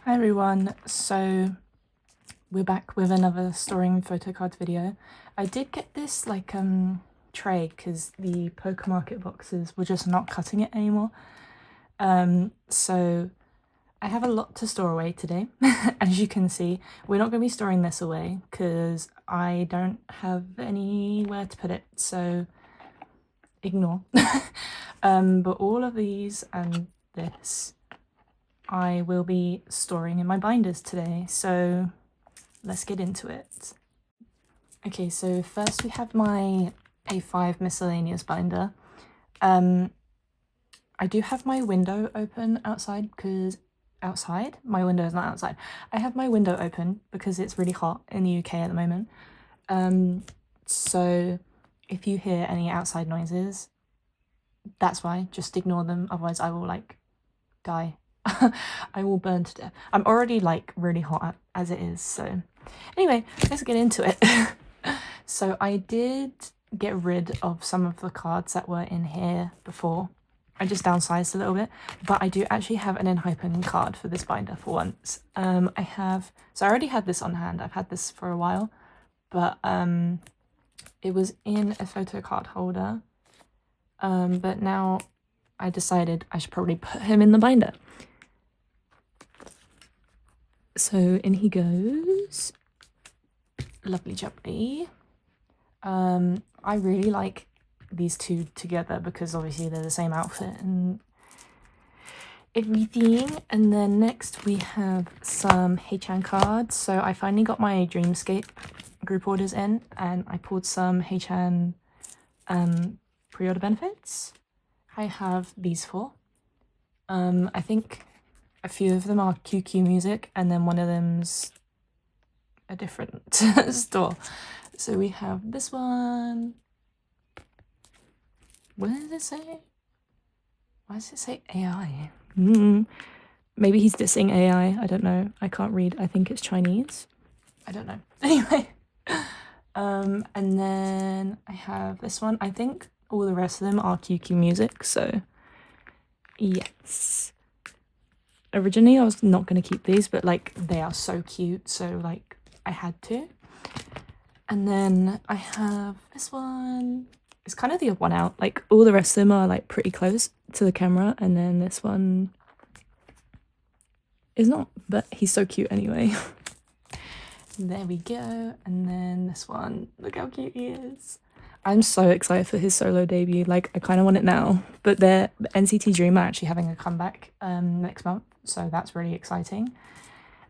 Hi everyone, so we're back with another storing photocards video. I did get this tray because the poker market boxes were just not cutting it anymore. So I have a lot to store away today. As you can see, we're not going to be storing this away because I don't have anywhere to put it, so ignore. But all of these and this I will be storing in my binders today, so let's get into it. Okay, so first we have my A5 miscellaneous binder. I do have my window open outside because my window is not outside. I have my window open because it's really hot in the UK at the moment. So if you hear any outside noises, that's why. Just ignore them, otherwise I will die. I will burn to death. I'm already really hot as it is, so anyway, let's get into it. So I did get rid of some of the cards that were in here before. I just downsized a little bit, but I do actually have an enhypen card for this binder for once. I already had this on hand. I've had this for a while, but it was in a photo card holder, but now I decided I should probably put him in the binder. So in he goes. Lovely jubbly. I really like these two together because obviously they're the same outfit and everything. And then next we have some Heichan cards. So I finally got my Dreamscape group orders in and I pulled some Heichan pre-order benefits. I have these four. I think a few of them are QQ Music and then one of them's a different store. So we have this one. What does it say? Why does it say AI? Maybe he's dissing AI. I don't know. I can't read. I think it's Chinese. I don't know. Anyway. And then I have this one. I think all the rest of them are QQ Music. So yes. Originally I was not going to keep these, but they are so cute, so I had to. And then I have this one. It's kind of the odd one out. All the rest of them are pretty close to the camera, and then this one is not, but he's so cute anyway. There we go. And then this one, look how cute he is. I'm so excited for his solo debut. I kind of want it now, but the NCT Dream are actually having a comeback next month, so that's really exciting.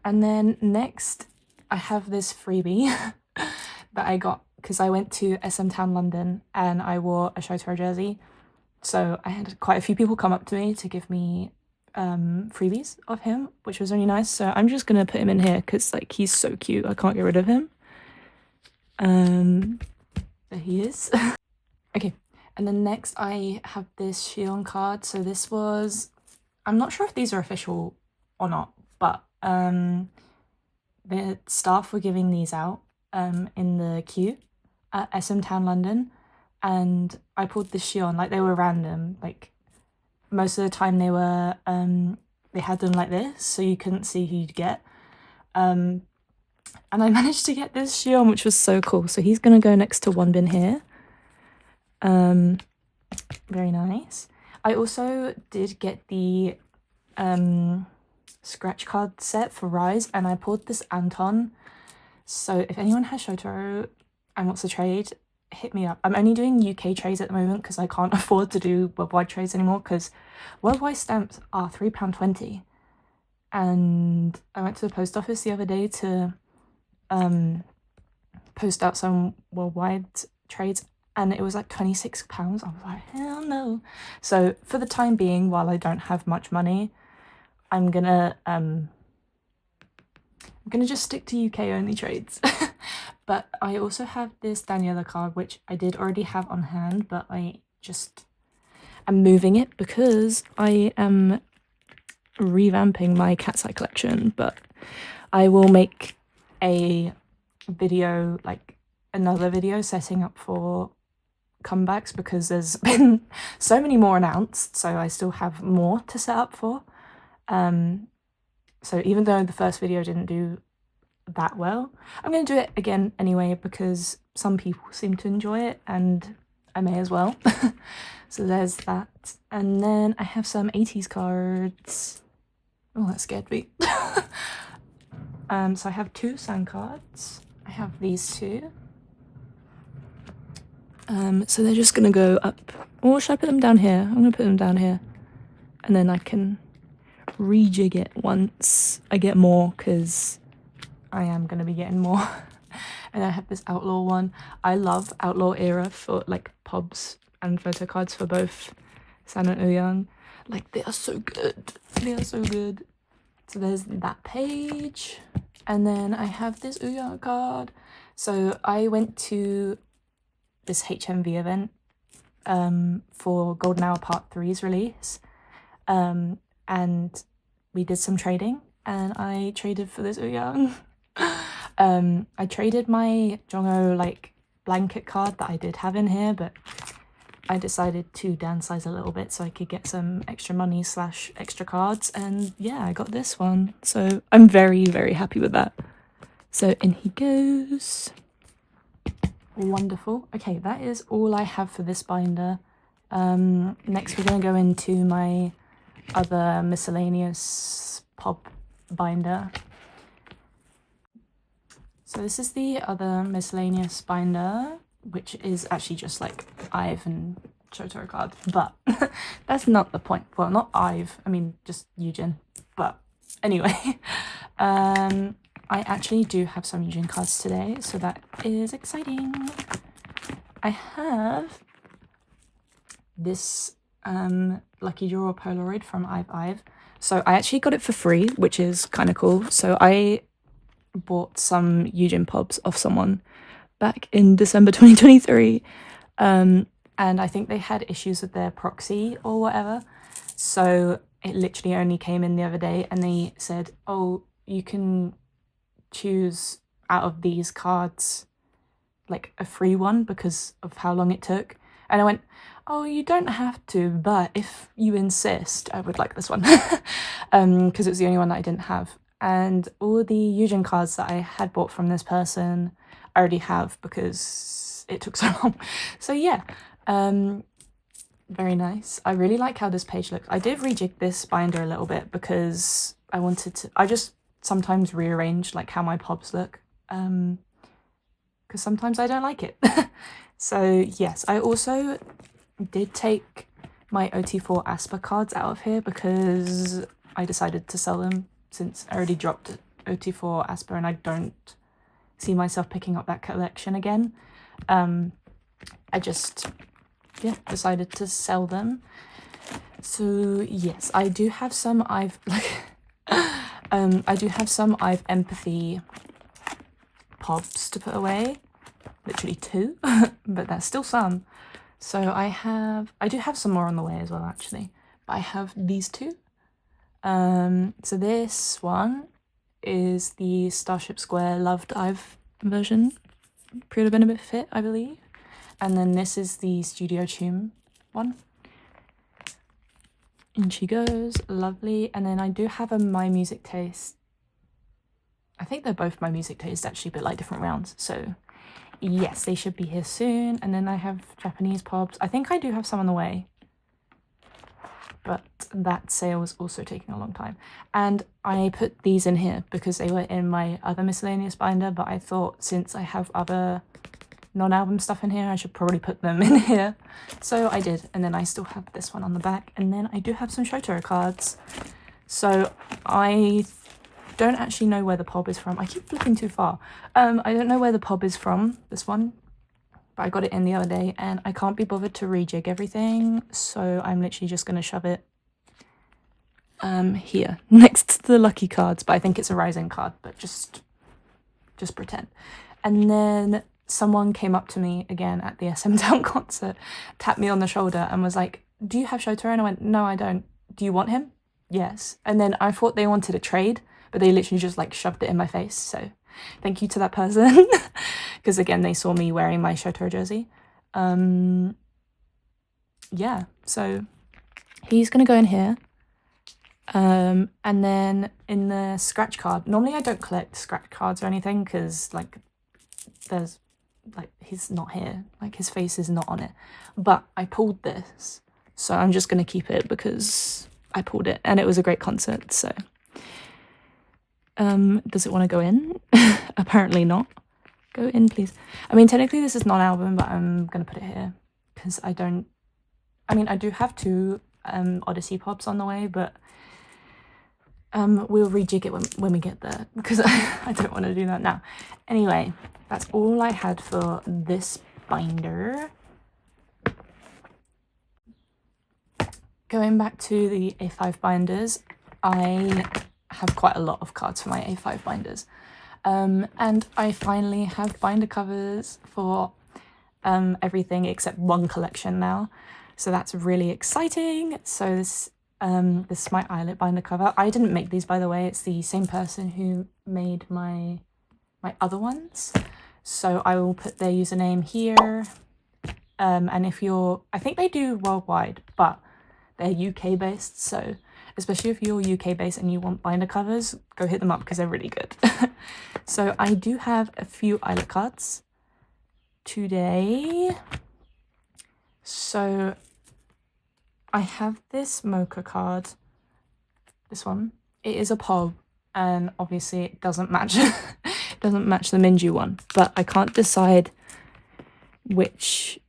And then next I have this freebie that I got because I went to SM Town London and I wore a Shotaro jersey, so I had quite a few people come up to me to give me freebies of him, which was really nice. So I'm just gonna put him in here because he's so cute. I can't get rid of him. There he is. Okay, and then next I have this Shion card. So this was, I'm not sure if these are official or not, but the staff were giving these out in the queue at SM Town London, and I pulled this Shion. They were random. Most of the time they were they had them like this, so you couldn't see who you'd get. And I managed to get this Shion, which was so cool. So he's gonna go next to Wonbin here. Very nice. I also did get the scratch card set for riize, and I pulled this Anton. So if anyone has Shotaro and wants to trade, hit me up. I'm only doing UK trades at the moment because I can't afford to do worldwide trades anymore because worldwide stamps are £3.20. And I went to the post office the other day to post out some worldwide trades and it was £26. I was like, hell no. So for the time being, while I don't have much money, I'm gonna just stick to UK only trades. But I also have this Daniela card, which I did already have on hand, but I just am moving it because I am revamping my cat's eye collection. But I will make a video, another video setting up for comebacks because there's been so many more announced, so I still have more to set up for. So even though the first video didn't do that well, I'm going to do it again anyway because some people seem to enjoy it and I may as well. So there's that. And then I have some ateez cards. Oh, that scared me. So I have 2 sand cards. I have these 2. So they're just gonna go up. Or should I put them down here? I'm gonna put them down here. And then I can rejig it once I get more, because I am gonna be getting more. And I have this outlaw one. I love outlaw era for like pobs and photo cards for both San and Uyang. Like, they are so good. They are so good. So there's that page. And then I have this Uyang card. So I went to this HMV event for Golden Hour Part 3's release. And we did some trading and I traded for this Uyang. I traded my Jongo like blanket card that I did have in here, but I decided to downsize a little bit so I could get some extra money / extra cards, and yeah, I got this one. So I'm very, very happy with that. So in he goes. Wonderful. Okay, that is all I have for this binder. Next we're going to go into my other miscellaneous pop binder. So this is the other miscellaneous binder, which is actually just like Ive and Shotaro cards, but that's not the point. Well, not Ive, I mean just Yujin, but anyway. I actually do have some Yujin cards today, so that is exciting. I have this Lucky Draw Polaroid from Ive. So I actually got it for free, which is kind of cool. So I bought some Yujin pobs off someone back in December 2023, and I think they had issues with their proxy or whatever, so it literally only came in the other day and they said, oh, you can choose out of these cards like a free one because of how long it took. And I went, oh, you don't have to, but if you insist, I would like this one. Because it was the only one that I didn't have. And all the Yujin cards that I had bought from this person I already have because it took so long. So yeah, very nice. I really like how this page looks. I did rejig this binder a little bit because I just sometimes rearrange like how my pobs look, because sometimes I don't like it. So yes, I also did take my OT4 aespa cards out of here because I decided to sell them since I already dropped OT4 aespa and I don't see myself picking up that collection again. I just decided to sell them. So yes, I do have some Ive Ive empathy pobs to put away, literally 2, but that's still some. So I do have some more on the way as well actually, but I have these 2. So this one is the Starship Square Loved Ive version, could have been a bit fit, I believe. And then this is the Studio Tune one. And she goes, lovely. And then I do have a My Music Taste. I think they're both My Music Taste actually, but like different rounds. So yes, they should be here soon. And then I have Japanese pobs. I think I do have some on the way, but that sale was also taking a long time. And I put these in here because they were in my other miscellaneous binder, but I thought since I have other non-album stuff in here, I should probably put them in here. So I did, and then I still have this one on the back, and then I do have some Shotaro cards. So I don't actually know where the pob is from. I keep flipping too far. I don't know where the pob is from, this one, but I got it in the other day, and I can't be bothered to rejig everything, so I'm literally just going to shove it here, next to the lucky cards, but I think it's a rising card, but just pretend. And then someone came up to me again at the SM Town concert, tapped me on the shoulder and was like, do you have Shotaro? And I went, no, I don't. Do you want him? Yes. And then I thought they wanted a trade, but they literally just like shoved it in my face. So thank you to that person. Because again, they saw me wearing my Shotaro jersey. Yeah, so he's going to go in here. And then in the scratch card, normally I don't collect scratch cards or anything because like there's like he's not here, like his face is not on it, but I pulled this, so I'm just gonna keep it because I pulled it and it was a great concert. So does it want to go in? Apparently not. Go in, please. I mean, technically this is not an album, but I'm gonna put it here because I do have two Odyssey pops on the way, but we'll rejig it when we get there because I don't want to do that now. Anyway, that's all I had for this binder. Going back to the A5 binders, I have quite a lot of cards for my A5 binders. And I finally have binder covers for everything except one collection now. So that's really exciting. So this is my Illit binder cover. I didn't make these, by the way. It's the same person who made my other ones. So I will put their username here. And if I think they do worldwide, but they're UK based. So especially if you're UK based and you want binder covers, go hit them up because they're really good. So I do have a few Illit cards today. So I have this mocha card, this one. It is a pob, and obviously it doesn't match it doesn't match the Minju one, but I can't decide which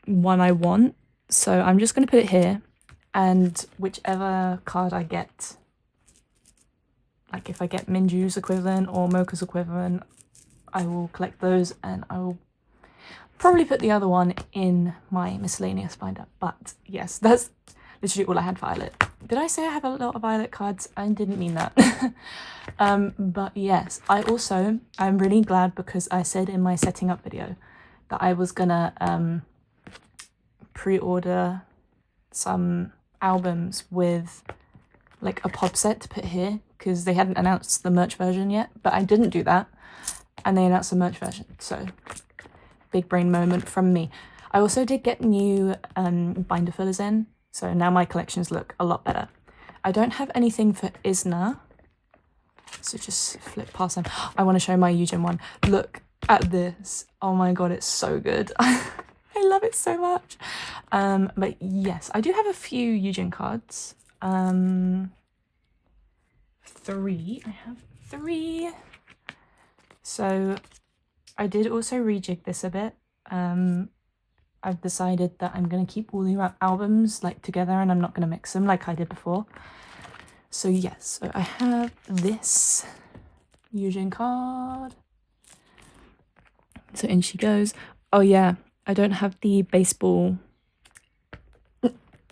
one I want, so I'm just going to put it here, and whichever card I get, like if I get Minju's equivalent or Mocha's equivalent, I will collect those, and I will probably put the other one in my miscellaneous binder. But yes, that's literally all I had for Illit. Did I say I have a lot of Illit cards? I didn't mean that. But yes, I'm really glad because I said in my setting up video that I was gonna pre-order some albums with like a pop set to put here because they hadn't announced the merch version yet, but I didn't do that and they announced the merch version, so big brain moment from me. I also did get new binder fillers in, so now my collections look a lot better. I don't have anything for Isna, so just flip past them. I want to show my Yujin one. Look at this. Oh my god, it's so good. I love it so much. But yes, I do have a few Yujin cards. 3. I have 3. So I did also rejig this a bit. I've decided that I'm going to keep all the albums like together and I'm not going to mix them like I did before. So yes, so I have this Yujin card. So in she goes. Oh yeah, I don't have the baseball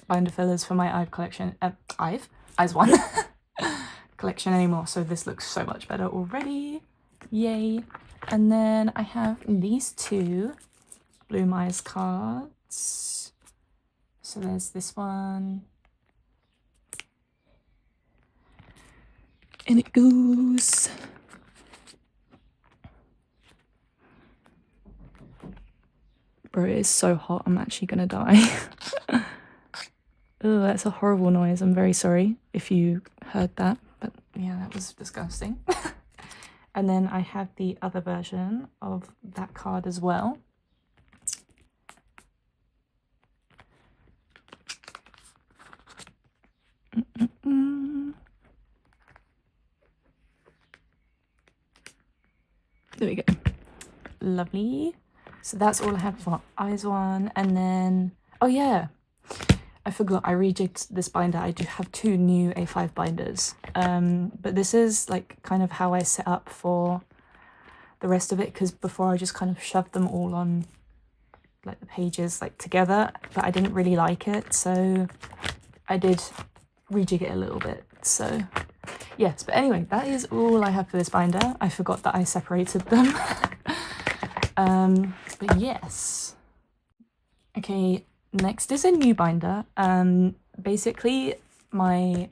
binder fillers for my Ive collection. Eyes one collection anymore. So this looks so much better already. Yay. And then I have these 2 Bloom Eyes cards. So there's this one. And it goes. Bro, it is so hot. I'm actually gonna die. Oh, that's a horrible noise. I'm very sorry if you heard that. But yeah, that was disgusting. And then I have the other version of that card as well. There we go. Lovely. So that's all I have for Eyes one. And then, oh yeah, I forgot I rejigged this binder. I do have 2 new A5 binders. But this is like kind of how I set up for the rest of it, because before I just kind of shoved them all on like the pages like together, but I didn't really like it, so I did rejig it a little bit. So yes, but anyway, that is all I have for this binder. I forgot that I separated them. But yes. Okay, next is a new binder. Basically my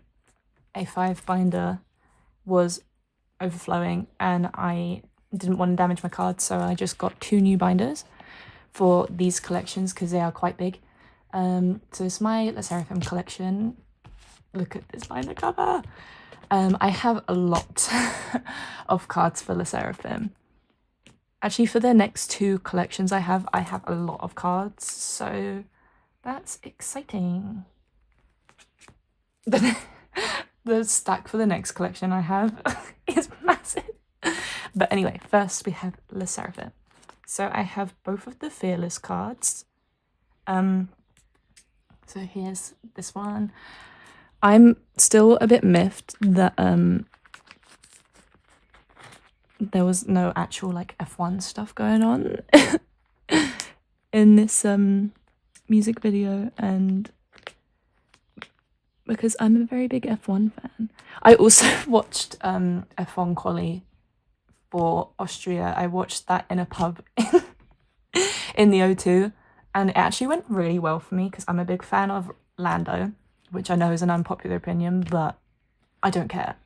A5 binder was overflowing and I didn't want to damage my cards, so I just got 2 new binders for these collections because they are quite big. So it's my sserafim collection. Look at this binder cover. I have a lot of cards for the Seraphim. Actually, for the next 2 collections I have a lot of cards, so that's exciting. The stack for the next collection I have is massive. But anyway, first we have the Seraphim. So I have both of the Fearless cards. So here's this one. I'm still a bit miffed that there was no actual like F1 stuff going on in this music video, and because I'm a very big F1 fan. I also watched F1 quali for Austria. I watched that in a pub in the O2, and it actually went really well for me because I'm a big fan of Lando, which I know is an unpopular opinion, but I don't care.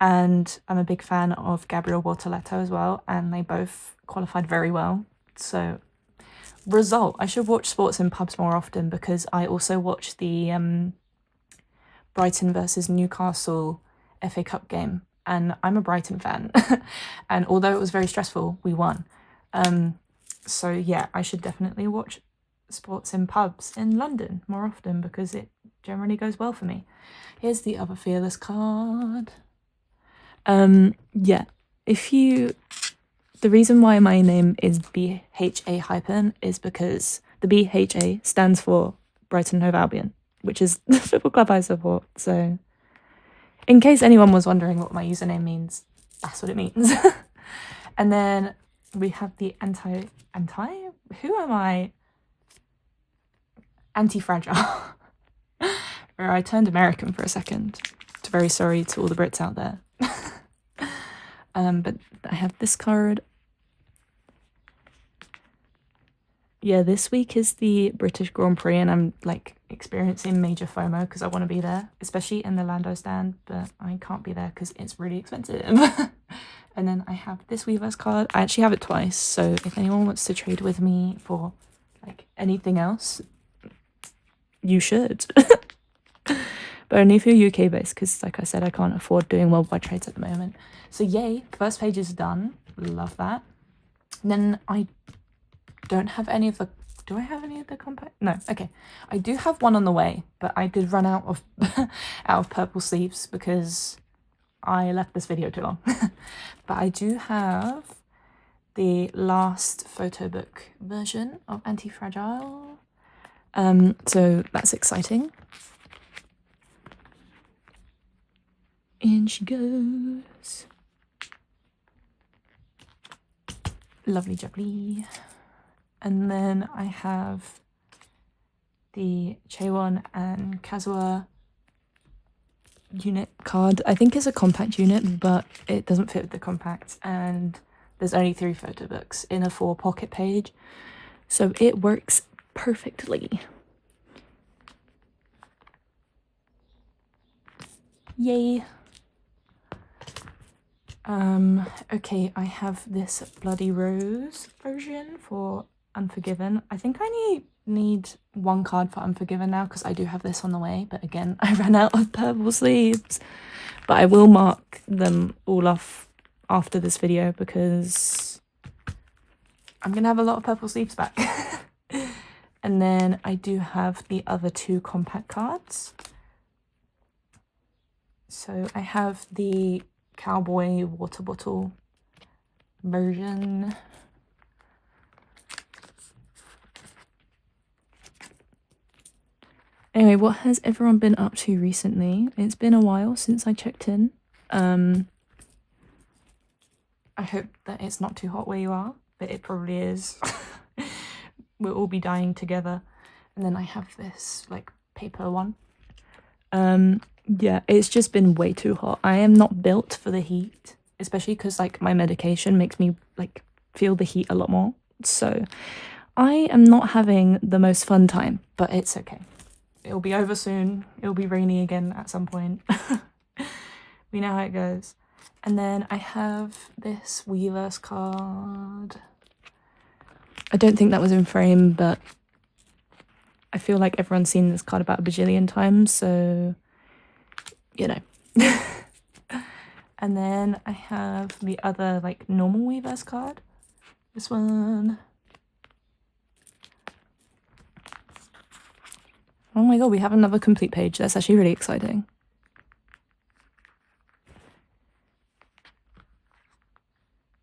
And I'm a big fan of Gabriel Bortoleto as well, and they both qualified very well. So result, I should watch sports in pubs more often, because I also watched the Brighton versus Newcastle FA Cup game, and I'm a Brighton fan. And although it was very stressful, we won. So yeah, I should definitely watch sports in pubs in London more often, because it generally goes well for me. Here's the other Fearless card. Yeah, the reason why my name is BHA hyphen is because the BHA stands for Brighton Hove Albion, which is the football club I support. So in case anyone was wondering what my username means, that's what it means. And then we have the who am I? Anti-fragile. Where I turned American for a second. Very sorry to all the Brits out there. But I have this card. Yeah, this week is the British Grand Prix, and I'm like experiencing major FOMO because I want to be there, especially in the Lando stand, but I can't be there because it's really expensive. And then I have this Weavers card. I actually have it twice, so if anyone wants to trade with me for like anything else, you should. But only if you're UK based, because like I said, I can't afford doing worldwide trades at the moment. So yay, first page is done. Love that. And then I don't have any of the... Do I have any of the compact? No, okay. I do have one on the way, but I did run out of out of purple sleeves because I left this video too long. But I do have the last photo book version of Anti-Fragile. So that's exciting. In she goes. Lovely jubbly. And then I have the Chaewon and Kazuha unit card. I think it's a compact unit, but it doesn't fit with the compact, and there's only 3 photo books in a 4 pocket page, so it works perfectly. Yay. Okay, I have this Bloody Rose version for Unforgiven. I think I need 1 card for Unforgiven now, because I do have this on the way, but again, I ran out of purple sleeves. But I will mark them all off after this video, because I'm gonna have a lot of purple sleeves back. And then I do have the other 2 compact cards. So I have the Cowboy water bottle version. Anyway, what has everyone been up to recently? It's been a while since I checked in. I hope that it's not too hot where you are, but it probably is. We'll all be dying together. And then I have this like paper one. Yeah, it's just been way too hot. I am not built for the heat, especially because like my medication makes me like feel the heat a lot more. So I am not having the most fun time, but it's okay. It'll be over soon. It'll be rainy again at some point. We know how it goes. And then I have this Weavers card. I don't think that was in frame, but I feel like everyone's seen this card about a bajillion times, so you know. And then I have the other like normal Weverse card. This one. Oh my god, we have another complete page. That's actually really exciting.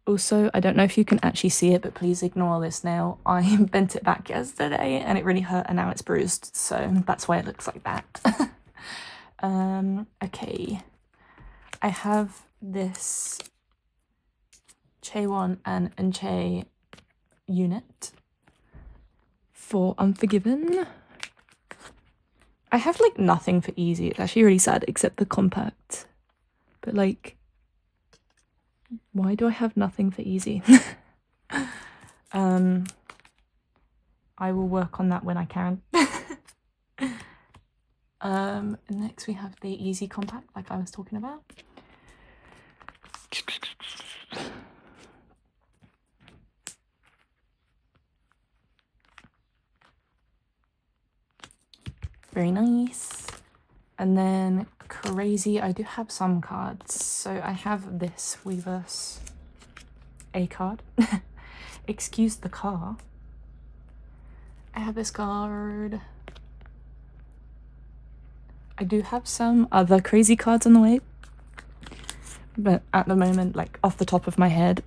Also, I don't know if you can actually see it, but please ignore this nail. I bent it back yesterday and it really hurt and now it's bruised, so that's why it looks like that. Okay. I have this Chaewon and Enche unit for Unforgiven. I have like nothing for easy. It's actually really sad except the compact. But like, why do I have nothing for easy? I will work on that when I can. Next we have the easy compact, like I was talking about. Very nice. And then crazy, I do have some cards. So I have this Weverse A card. Excuse the car. I have this card. I do have some other crazy cards on the way. But at the moment, like off the top of my head,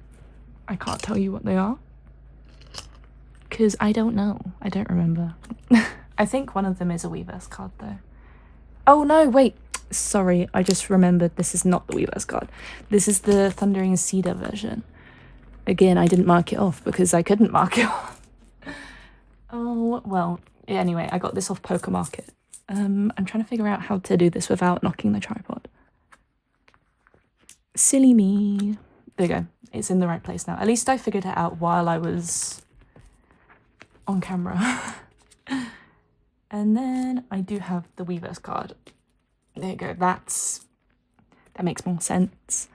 I can't tell you what they are. Because I don't know. I don't remember. I think one of them is a Weverse card though. Oh no, wait. Sorry, I just remembered this is not the Weverse card. This is the Thundering Cedar version. Again, I didn't mark it off because I couldn't mark it off. Oh, well, anyway, I got this off Poker Market. I'm trying to figure out how to do this without knocking the tripod. Silly me. There you go. It's in the right place now. At least I figured it out while I was on camera. And then I do have the Weverse card. There you go. That makes more sense.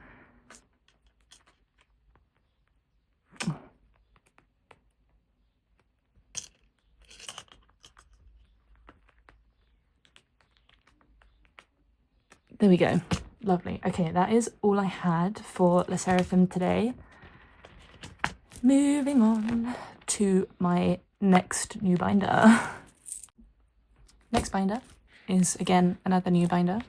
There we go. Lovely. Okay, that is all I had for the Sserafim today. Moving on to my next new binder. Next binder is, again, another new binder.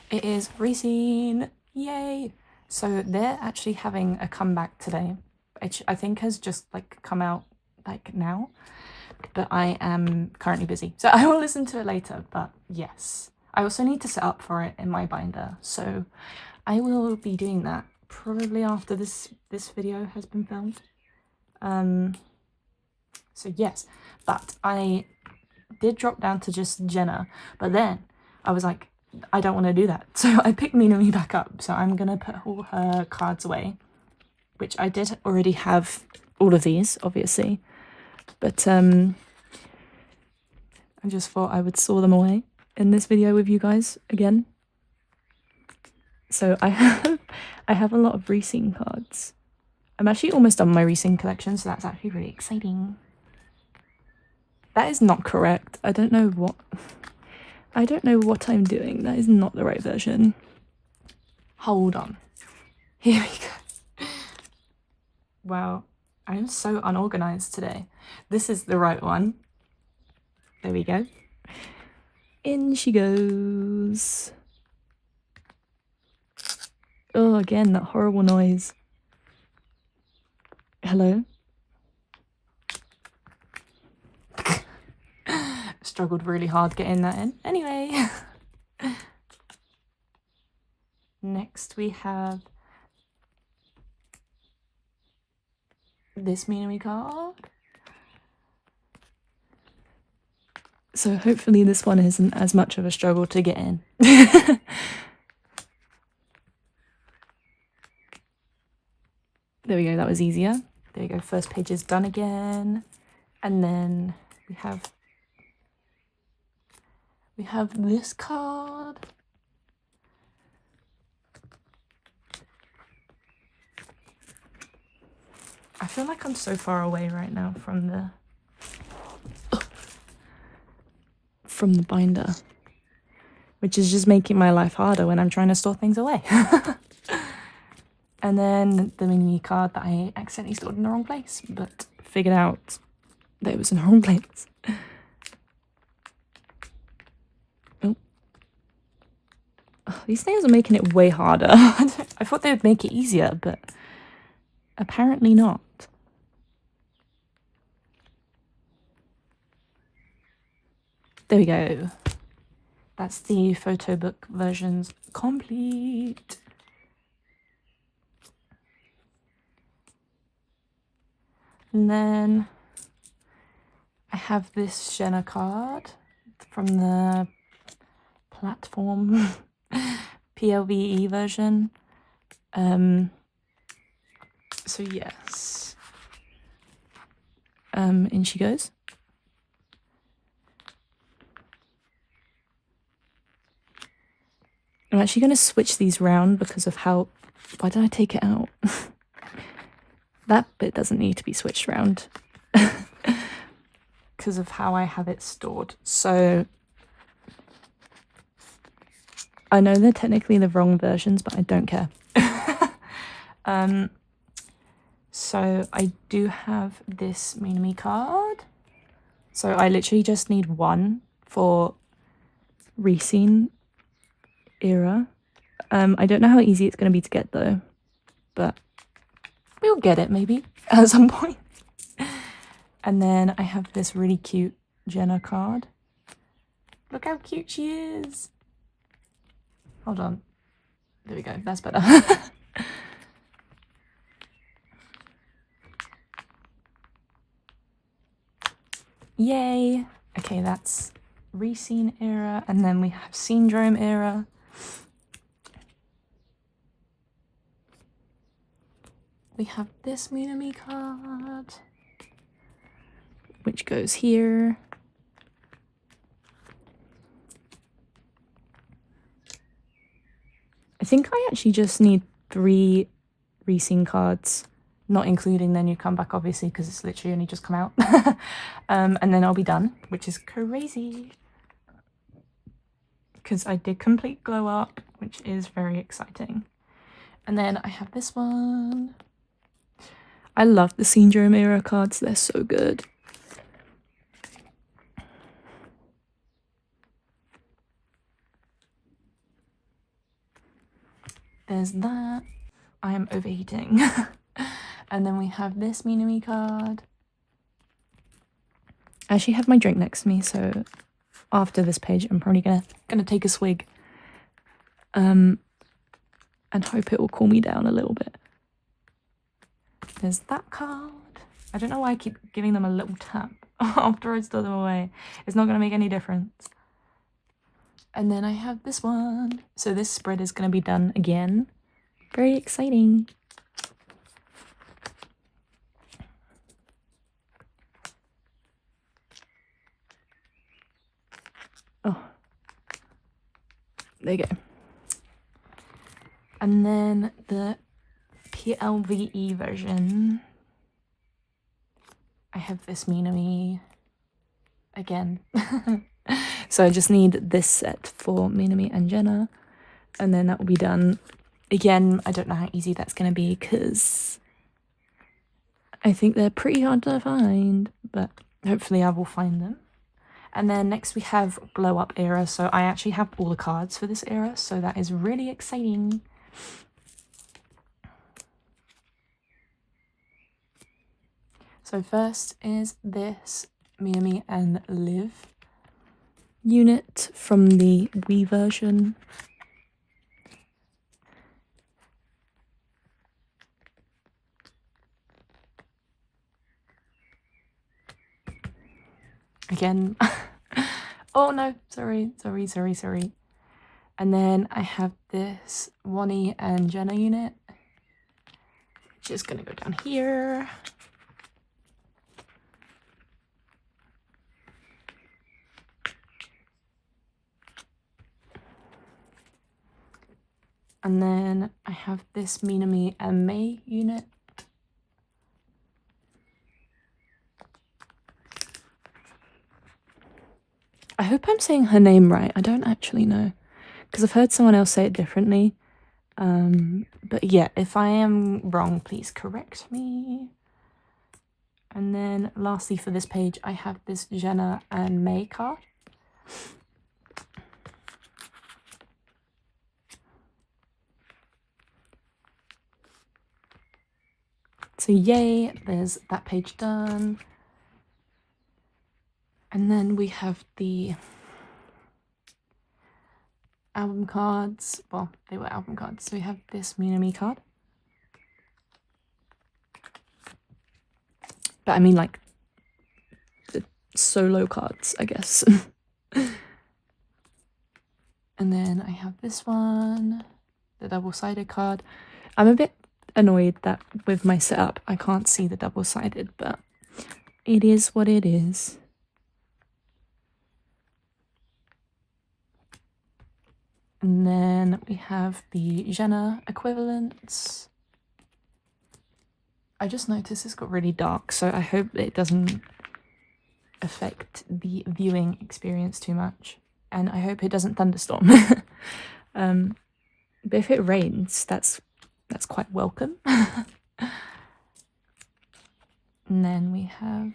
It is Rescene. Yay! So they're actually having a comeback today, which I think has just like come out like now, but I am currently busy. So I will listen to it later, but yes. I also need to set up for it in my binder, so I will be doing that probably after this video has been filmed. So yes, but I did drop down to just Jenna, but then I was like, I don't want to do that, so I picked Minami back up. So I'm gonna put all her cards away, which I did already have all of these, obviously, but I just thought I would store them away in this video with you guys again. So I have a lot of rescene cards. I'm actually almost done my rescene collection, so that's actually really exciting. That is not correct. I don't know what I'm doing. That is not the right version. Hold on. Here we go. Wow, I'm so unorganized today. This is the right one. There we go. In she goes. Oh, again, that horrible noise. Hello? Struggled really hard getting that in. Anyway. Next we have this Minami card. So hopefully this one isn't as much of a struggle to get in. There we go, that was easier. There we go, first page is done again. And then we have this card. I feel like I'm so far away right now from the binder. which is just making my life harder when I'm trying to store things away. And then the mini card that I accidentally stored in the wrong place, but figured out that it was in the wrong place. Oh. Oh, these nails are making it way harder. I thought they would make it easier, but apparently not. There we go. That's the photo book versions complete. And then I have this Jenna card from the platform PLVE version. So yes. In she goes. I'm actually going to switch these round because of how... Why did I take it out? That bit doesn't need to be switched round. Because of how I have it stored. So I know they're technically the wrong versions, but I don't care. So I do have this Minami card. So I literally just need one for rescene era. I don't know how easy it's going to be to get though, but we'll get it maybe at some point. And then I have this really cute Jenna card. Look how cute she is. Hold on. There we go. That's better. Yay. Okay, that's rescene era. And then we have syndrome era. We have this Minami card, which goes here. I think I actually just need 3 rescene cards, not including the new comeback, obviously, because it's literally only just come out. And then I'll be done, which is crazy. Because I did complete Glow Up, which is very exciting. And then I have this one. I love the Syndrome era cards, they're so good. There's that. I am overheating. And then we have this Minami card. I actually have my drink next to me, so after this page I'm probably gonna take a swig. And hope it will cool me down a little bit. There's that card. I don't know why I keep giving them a little tap after I store them away. It's not gonna make any difference. And then I have this one. So this spread is gonna be done again. Very exciting. Oh, there you go. And then the PLVE version. I have this Minami again. So I just need this set for Minami and Jenna, and then that will be done. Again, I don't know how easy that's going to be because I think they're pretty hard to find, but hopefully I will find them. And then next we have Glow Up era, so I actually have all the cards for this era, so that is really exciting. So first is this Minami and Liv unit from the Wii version. Again. Oh no, sorry. And then I have this Wani and Jenna unit, which is gonna go down here. And then I have this Minami and Mei unit. I hope I'm saying her name right. I don't actually know. because I've heard someone else say it differently. But yeah, if I am wrong, please correct me. And then lastly for this page, I have this Jenna and May card. So yay, there's that page done. And then we have the album cards. Well, they were album cards. So we have this Minami card. But I mean like the solo cards, I guess. And then I have this one, the double-sided card. I'm a bit annoyed that with my setup I can't see the double-sided, but it is what it is. And then we have the Jenna equivalents. I just noticed it's got really dark, so I hope it doesn't affect the viewing experience too much. And I hope it doesn't thunderstorm. But if it rains, that's quite welcome. And then we have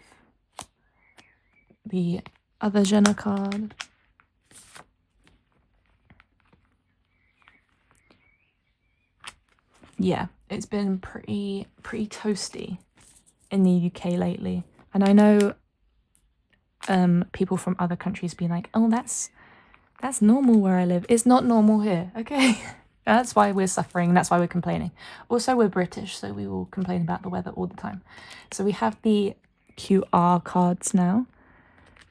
the other Jenna card. Yeah, it's been pretty toasty in the UK lately. And I know people from other countries being like, oh, that's normal where I live. It's not normal here, okay? That's why we're suffering, that's why we're complaining. Also, we're British, so we will complain about the weather all the time. So we have the QR cards now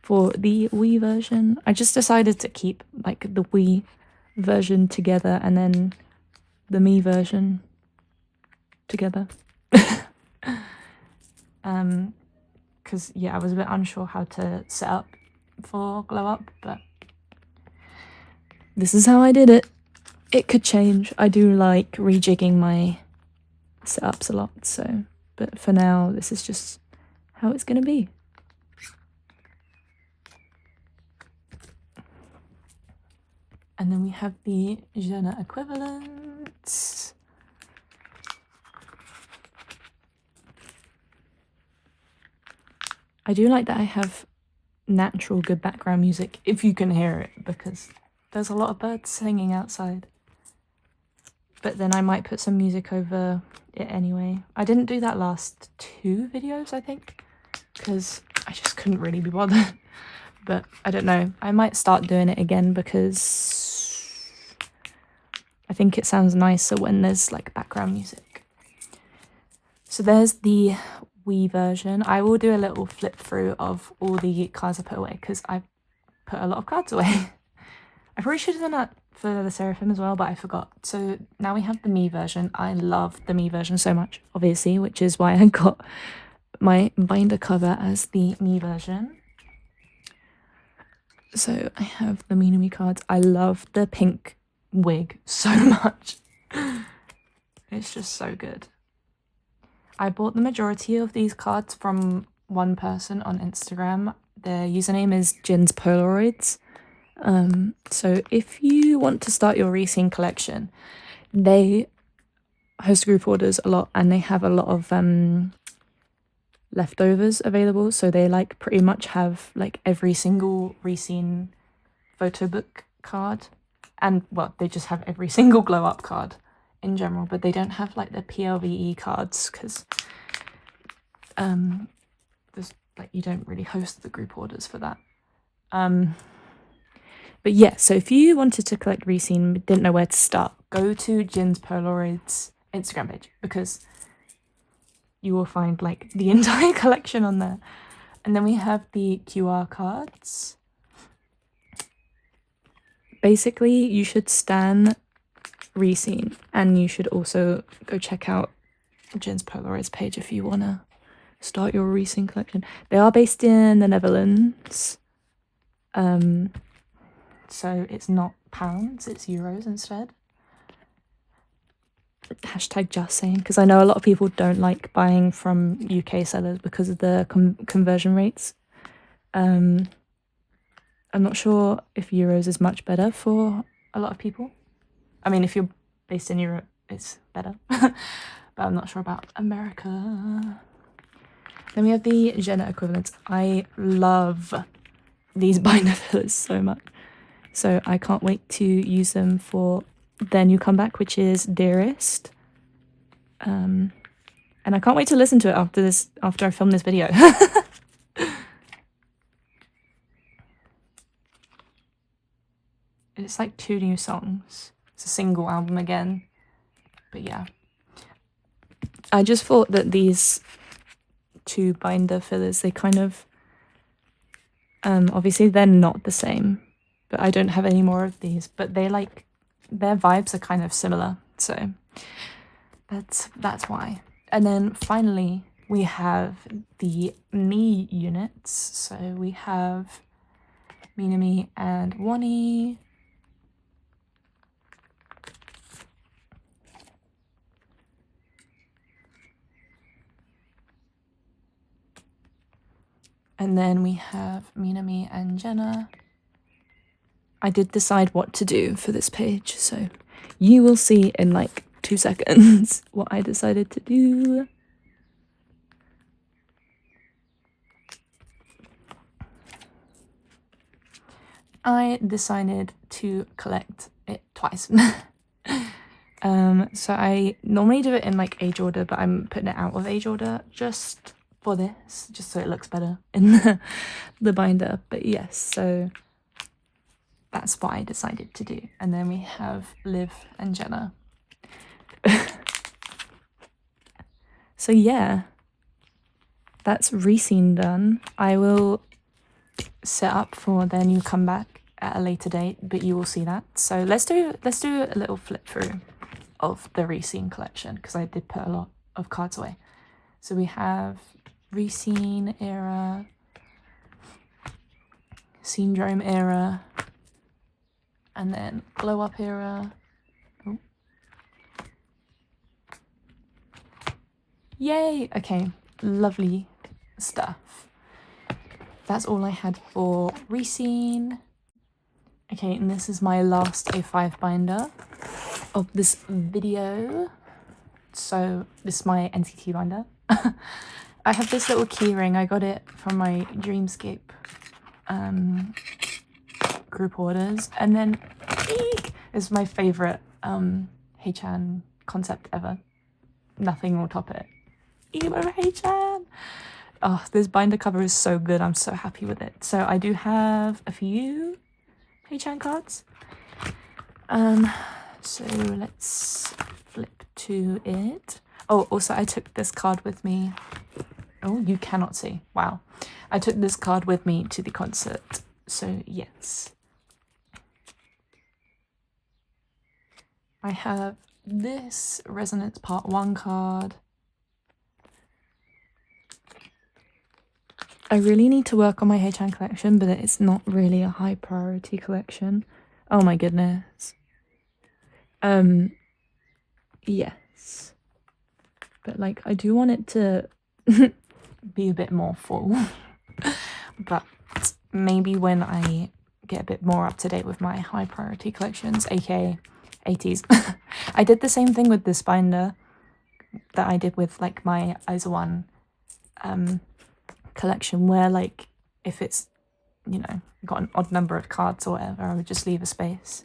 for the Wii version. I just decided to keep like the Wii version together and then the Me version together. Because yeah, I was a bit unsure how to set up for Glow Up, but this is how I did it. It could change. I do like rejigging my setups a lot, so but for now this is just how it's gonna be. And then we have the Jenna equivalents. I do like that I have natural good background music, if you can hear it, because there's a lot of birds singing outside. But then I might put some music over it anyway. I didn't do that last 2 videos, I think, because I just couldn't really be bothered. But I don't know, I might start doing it again because I think it sounds nicer when there's like background music. So there's the Wii version. I will do a little flip through of all the cards I put away because I put a lot of cards away. I probably should have done that for the Sserafim as well, but I forgot. So now we have the Me version. I love the Me version so much, obviously, which is why I got my binder cover as the Me version. So I have the Minami cards. I love the pink wig so much. It's just so good. I bought the majority of these cards from one person on Instagram. Their username is Jin's Polaroids. So if you want to start your rescene collection, they host group orders a lot and they have a lot of leftovers available, so they like pretty much have like every single rescene photo book card, and well, they just have every single Glow Up card in general, but they don't have like the PLVE cards because there's like you don't really host the group orders for that. But yeah, so if you wanted to collect rescene but didn't know where to start, go to Jin's Polaroids Instagram page because you will find like the entire collection on there. And then we have the QR cards. Basically, you should stan rescene and you should also go check out Jin's Polaroids page if you want to start your rescene collection. They are based in the Netherlands. So it's not pounds, it's euros instead. Hashtag just saying, because I know a lot of people don't like buying from UK sellers because of the conversion rates. I'm not sure if euros is much better for a lot of people. I mean, if you're based in Europe, it's better. But I'm not sure about America. Then we have the Jenna equivalents. I love these binder fillers so much. So I can't wait to use them for Then You Come Back, which is Dearest. And I can't wait to listen to it after I film this video. It's like 2 new songs. It's a single album again. But yeah. I just thought that these 2 binder fillers, they kind of... obviously they're not the same. But I don't have any more of these. But they like... Their vibes are kind of similar. So that's why. And then finally, we have the me units. So we have Minami and Wani. And then we have Minami and Jenna. I did decide what to do for this page, so you will see in like 2 seconds what I decided to do. I decided to collect it twice. So I normally do it in like age order, but I'm putting it out of age order just for this, just so it looks better in the binder. But yes, so that's what I decided to do. And then we have Liv and Jenna. So yeah, that's rescene done. I will set up for Then You Come Back at a later date, but you will see that. So let's do a little flip through of the rescene collection, because I did put a lot of cards away. So we have rescene era, syndrome era, and then glow up era. Oh. Yay! Okay, lovely stuff. That's all I had for rescene. Okay, and this is my last A5 binder of this video. So this is my NCT binder. I have this little keyring. I got it from my Dreamscape group orders. And then eek, is my favorite Haechan concept ever. Nothing will top it. Emo Haechan! Oh, this binder cover is so good. I'm so happy with it. So I do have a few Haechan cards. So let's flip to it. Oh, also I took this card with me. Oh, you cannot see. Wow. I took this card with me to the concert. So yes. I have this Resonance Part 1 card. I really need to work on my Haechan collection, but it's not really a high priority collection. Oh my goodness. Yes. But like, I do want it to be a bit more full. But maybe when I get a bit more up to date with my high priority collections, aka ateez. I did the same thing with this binder that I did with like my ISA1 collection, where like if it's, you know, got an odd number of cards or whatever, I would just leave a space,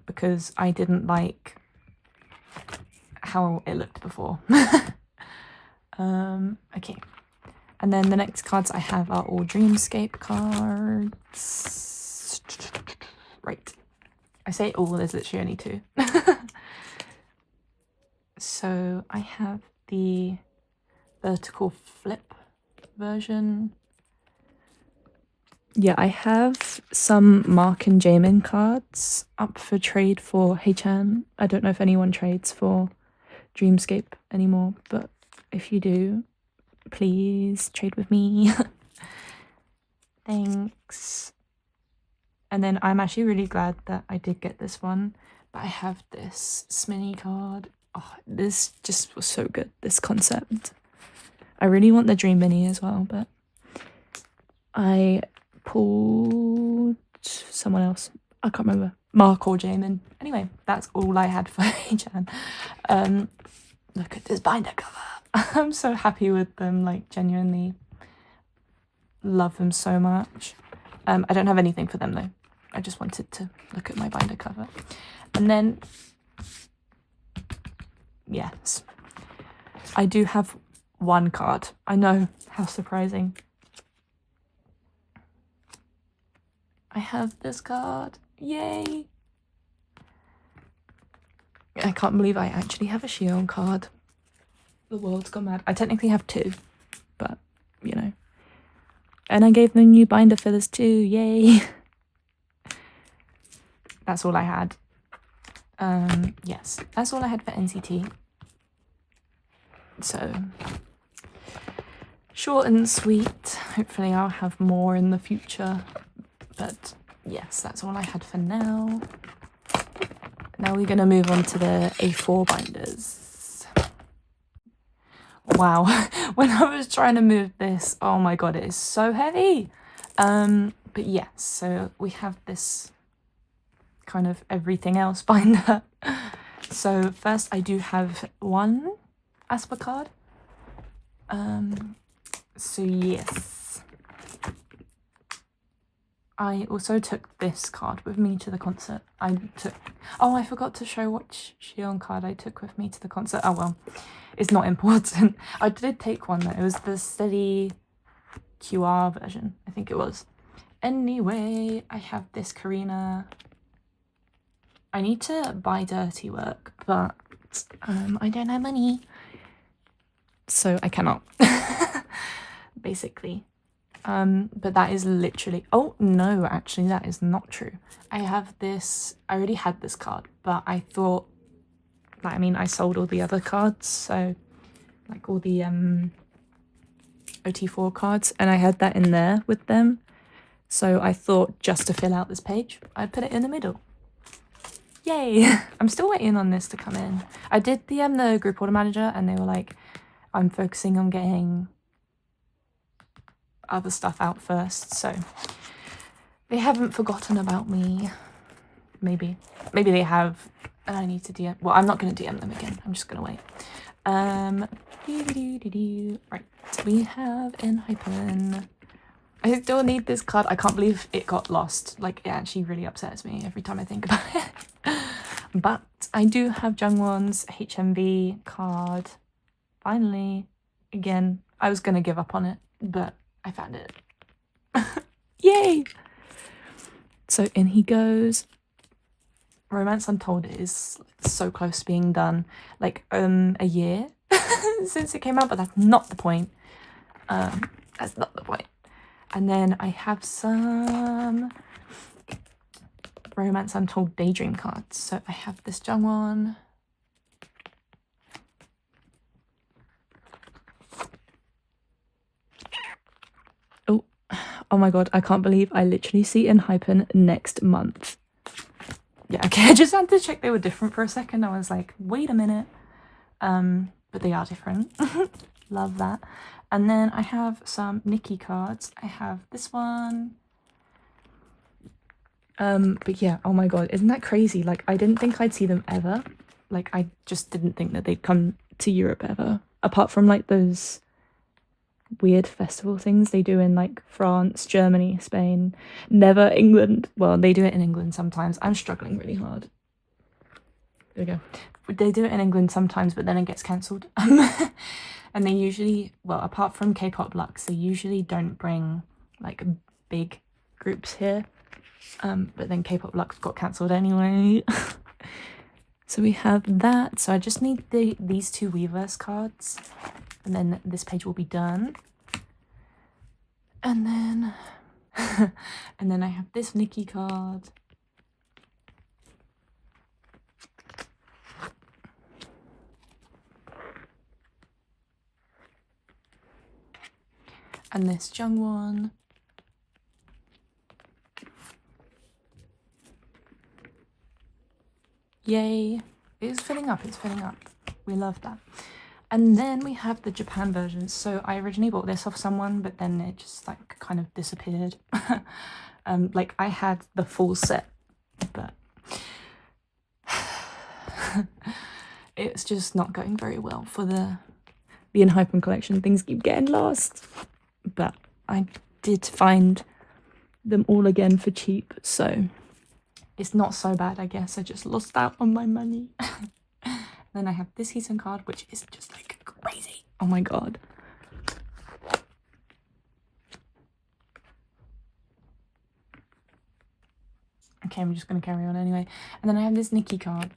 because I didn't like how it looked before. Okay, and then the next cards I have are all Dreamscape cards. Right, I say all, there's literally only 2. So I have the vertical flip version. Yeah, I have some Mark and Jamin cards up for trade for Haechan. I don't know if anyone trades for Dreamscape anymore, but if you do, please trade with me. Thanks. And then I'm actually really glad that I did get this one, but I have this Sminny card. Oh, this just was so good, this concept. I really want the Dream Mini as well, but I pulled someone else. I can't remember. Mark or Jamin. Anyway, that's all I had for Jan. Look at this binder cover. I'm so happy with them, like genuinely love them so much. I don't have anything for them though. I just wanted to look at my binder cover. And then, yes, I do have one card. I know, how surprising. I have this card. Yay! I can't believe I actually have a Shion card. The world's gone mad. I technically have two, but you know. And I gave them new binder fillers too. Yay! That's all I had. Yes, that's all I had for NCT. So short and sweet. Hopefully I'll have more in the future. But yes, that's all I had for now. Now we're going to move on to the A4 binders. Wow, when I was trying to move this, oh my god, it is so heavy. But yes, so we have this kind of everything else binder. So first I do have one aespa card. So yes, I also took this card with me to the concert. Oh, I forgot to show what Shion card I took with me to the concert. Oh well, it's not important. I did take one though. It was the steady QR version, I think it was. Anyway, I have this Karina. I need to buy dirty work, but I don't have money, so I cannot. Basically. But that is literally, oh no, actually that is not true. I have this, I already had this card, but I thought, I mean, I sold all the other cards, so like all the OT4 cards, and I had that in there with them. So I thought just to fill out this page, I'd put it in the middle. Yay! I'm still waiting on this to come in. I did the group order manager, and they were like, I'm focusing on getting other stuff out first, so they haven't forgotten about me. Maybe they have, and I need to DM. Well, I'm not going to DM them again. I'm just going to wait. Right, we have enhypen. I still need this card. I can't believe it got lost. Like, it actually really upsets me every time I think about it. But I do have Jungwon's HMV card. Finally, again, I was going to give up on it, but I found it. Yay! So in he goes. Romance Untold is so close to being done. Like a year since it came out, but that's not the point. That's not the point. And then I have some Romance Untold Daydream cards. So I have this Jungwon. Oh my god, I can't believe I literally see enhypen next month. Yeah, okay, I just had to check they were different for a second. I was like, wait a minute. But they are different. Love that. And then I have some Nikki cards. I have this one. But yeah, oh my god, isn't that crazy? Like, I didn't think I'd see them ever. Like, I just didn't think that they'd come to Europe ever. Apart from like those weird festival things they do in like France, Germany, Spain, never England. Well, they do it in England sometimes. I'm struggling really hard. There we go. They do it in England sometimes, but then it gets cancelled. And they usually, well, apart from K-pop Lux, they usually don't bring like big groups here. But then K-pop Lux got cancelled anyway. So we have that. So I just need these two Weverse cards, and then this page will be done. And then and then I have this Nikki card. And this Jungwon. Yay. It's filling up, it's filling up. We love that. And then we have the Japan version. So I originally bought this off someone, but then it just like kind of disappeared. Like I had the full set, but It's just not going very well for the enhypen collection. Things keep getting lost. But I did find them all again for cheap, so it's not so bad, I guess. I just lost out on my money. Then I have this Heaton card, which is just like crazy. Oh my god. Okay, I'm just gonna carry on anyway. And then I have this Nikki card.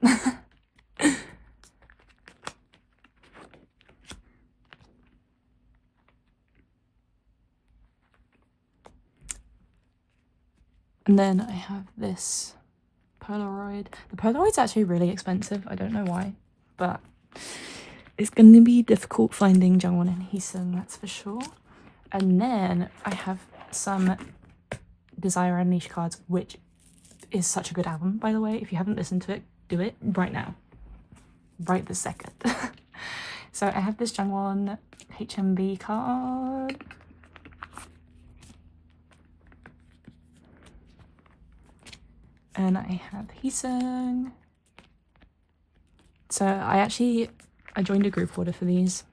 And then I have this Polaroid. The Polaroid's actually really expensive. I don't know why, but it's going to be difficult finding Jungwon and Heesun, that's for sure. And then I have some Desire Unleashed cards, which is such a good album, by the way. If you haven't listened to it, do it right now. Right this second. So I have this Jungwon HMB card. And I have Heesun. So I joined a group order for these.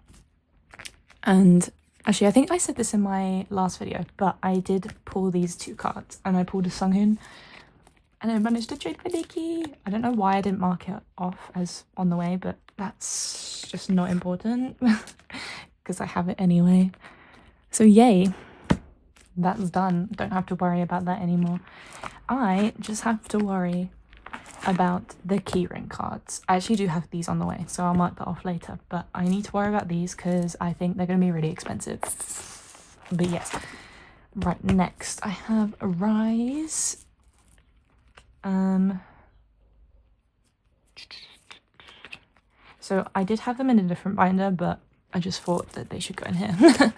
And actually, I think I said this in my last video, but I did pull these 2 cards. And I pulled a Sunghun. And I managed to trade for Nikki. I don't know why I didn't mark it off as on the way, but that's just not important. Because I have it anyway. So yay. That's done. Don't have to worry about that anymore. I just have to worry about the keyring cards. I actually do have these on the way, so I'll mark that off later. But I need to worry about these because I think they're going to be really expensive. But yes. Right, next I have a riize. So I did have them in a different binder, but I just thought that they should go in here.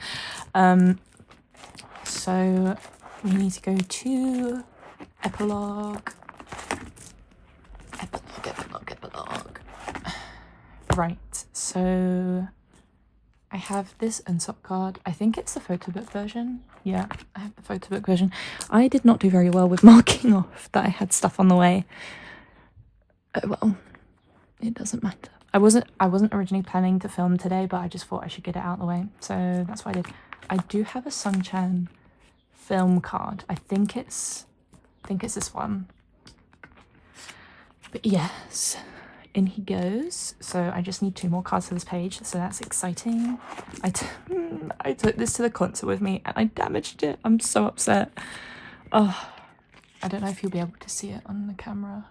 So we need to go to epilogue. Right, so I have this Unsop card. I think it's the photo book version. Yeah, I have the photo book version. I did not do very well with marking off that I had stuff on the way. Well, it doesn't matter. I wasn't originally planning to film today, but I just thought I should get it out of the way. So that's what I did. I do have a Sungchan film card. I think it's this one. But yes, in he goes. So I just need 2 more cards for this page, so that's exciting. I took this to the concert with me and I damaged it. I'm so upset. Oh, I don't know if you'll be able to see it on the camera.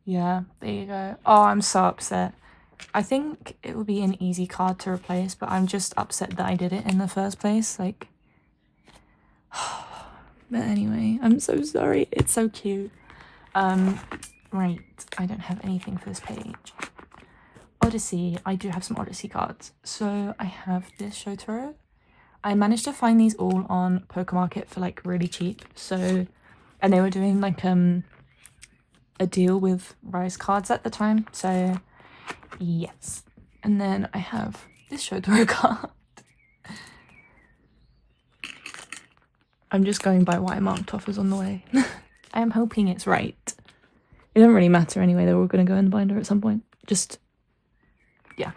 Yeah, there you go. Oh, I'm so upset. I think it would be an easy card to replace, but I'm just upset that I did it in the first place. Like, but anyway, I'm so sorry. It's so cute. Right, I don't have anything for this page. Odyssey, I do have some Odyssey cards. So I have this Shotaro. I managed to find these all on Poker Market for like really cheap. So, and they were doing like a deal with riize cards at the time. So yes. And then I have this Shotaro card. I'm just going by what I marked off as on the way. I am hoping it's right. It doesn't really matter anyway, they're all going to go in the binder at some point. Just, yeah.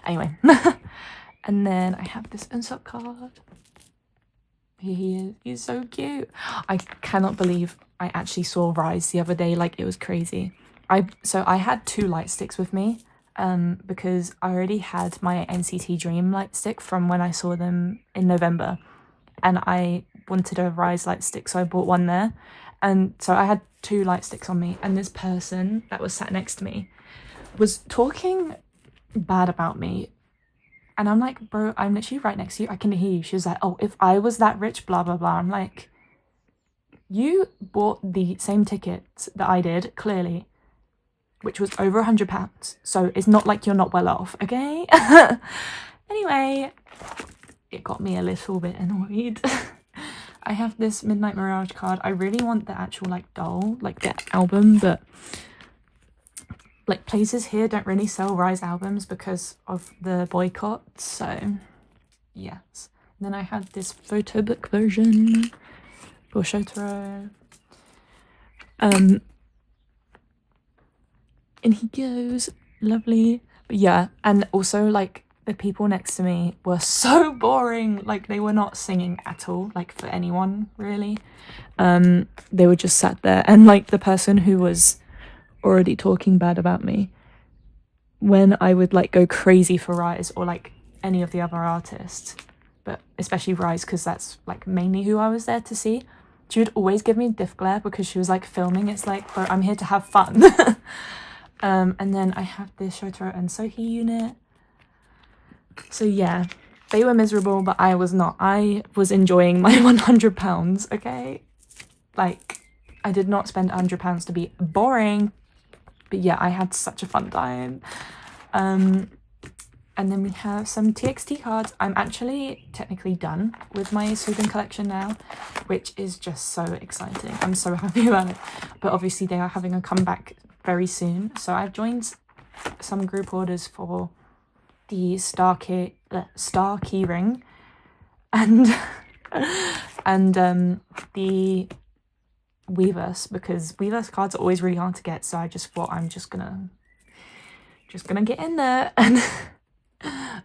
Anyway. And then I have this Unsop card. Here he is. He's so cute. I cannot believe I actually saw riize the other day. Like, it was crazy. So I had 2 light sticks with me. Because I already had my NCT Dream light stick from when I saw them in November. And I wanted a riize light stick, so I bought one there. And so I had 2 light sticks on me, and this person that was sat next to me was talking bad about me. And I'm like, bro, I'm literally right next to you. I can hear you. She was like, oh, if I was that rich, blah, blah, blah. I'm like, you bought the same tickets that I did, clearly, which was over £100. So it's not like you're not well off, okay? Anyway, it got me a little bit annoyed. I have this Midnight Mirage card. I really want the actual like doll, like the album, but like places here don't really sell riize albums because of the boycott. So yes. And then I have this photo book version for Shotaro. And he goes, lovely. But yeah, and also like the people next to me were so boring. Like they were not singing at all, like for anyone really. They were just sat there, and like the person who was already talking bad about me, when I would like go crazy for Riize or like any of the other artists, but especially Riize because that's like mainly who I was there to see, she would always give me diff glare because she was like filming. It's like, bro, I'm here to have fun. And then I have this Shotaro and Sohi unit. So yeah, they were miserable, but I was not. I was enjoying my £100, okay? Like, I did not spend £100 to be boring, but yeah, I had such a fun time. And then we have some TXT cards. I'm actually technically done with my Sweden collection now, which is just so exciting. I'm so happy about it. But obviously they are having a comeback very soon. So I've joined some group orders for the star key ring and the Weverse, because Weverse cards are always really hard to get, so I just thought I'm just gonna get in there and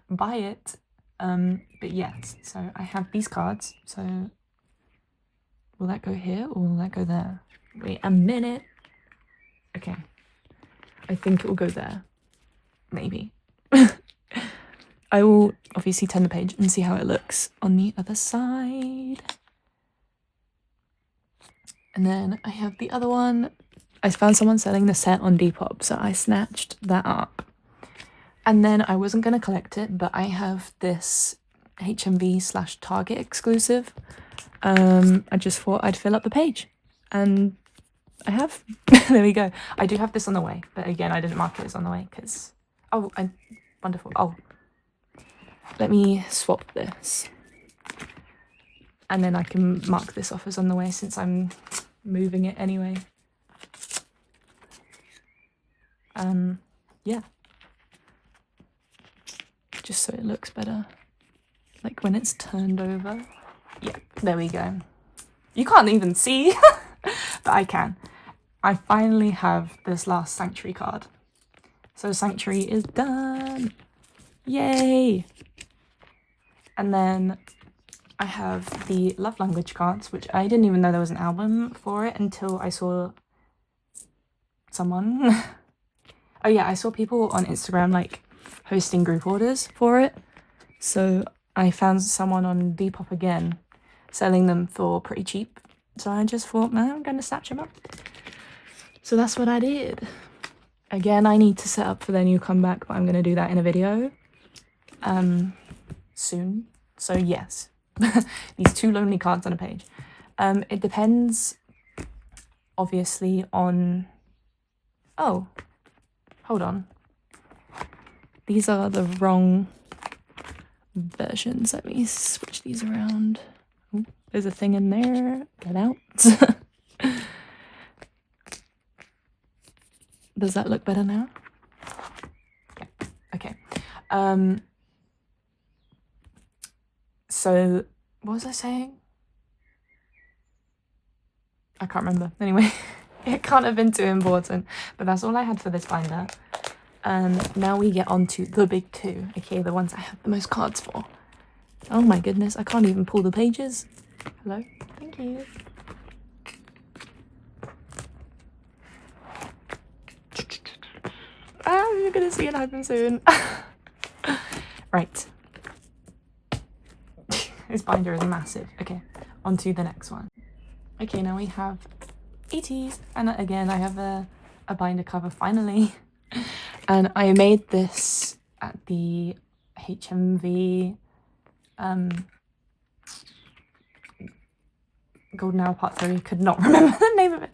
buy it. But yes, so I have these cards. So will that go here or will that go there? Wait a minute. Okay, I think it will go there, maybe. I will obviously turn the page and see how it looks on the other side. And then I have the other one. I found someone selling the set on Depop, so I snatched that up. And then I wasn't going to collect it, but I have this HMV/Target exclusive. I just thought I'd fill up the page. And I have. There we go. I do have this on the way, but again, I didn't mark it as on the way because... Oh, wonderful. Oh, let me swap this. And then I can mark this off as on the way since I'm moving it anyway. Yeah. Just so it looks better. Like when it's turned over. Yeah, there we go. You can't even see, but I can. I finally have this last Sanctuary card. So Sanctuary is done. Yay! And then I have the Love Language cards, which I didn't even know there was an album for it until I saw someone. Oh yeah, I saw people on Instagram like hosting group orders for it. So I found someone on Depop again selling them for pretty cheap. So I just thought, no, I'm going to snatch them up. So that's what I did. Again, I need to set up for their new comeback, but I'm going to do that in a video soon. So yes, these two lonely cards on a page. It depends, obviously, on... Oh, hold on. These are the wrong versions. Let me switch these around. Ooh, there's a thing in there. Get out. Does that look better now? Yeah. Okay. So what was I saying? I can't remember. Anyway, it can't have been too important, but that's all I had for this binder. Now we get on to the big two, okay, the ones I have the most cards for. Oh my goodness, I can't even pull the pages. Hello, thank you. You're gonna see it happen soon. Right. This binder is massive. Okay, on to the next one. Okay, now we have ateez, and again I have a binder cover finally. And I made this at the HMV Golden Hour Part 3, could not remember the name of it,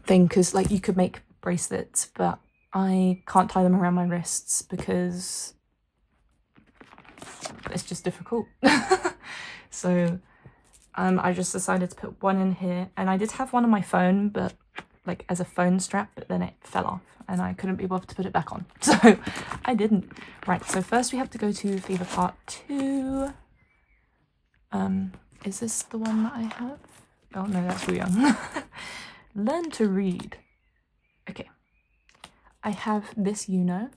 thing, because like you could make bracelets, but I can't tie them around my wrists because it's just difficult. So I just decided to put one in here, and I did have one on my phone, but like as a phone strap, but then it fell off and I couldn't be bothered to put it back on, so I didn't. Right, so first we have to go to Fever Part 2. Is this the one that I have? Oh no, that's Woo Young. Learn to read. Okay. I have this from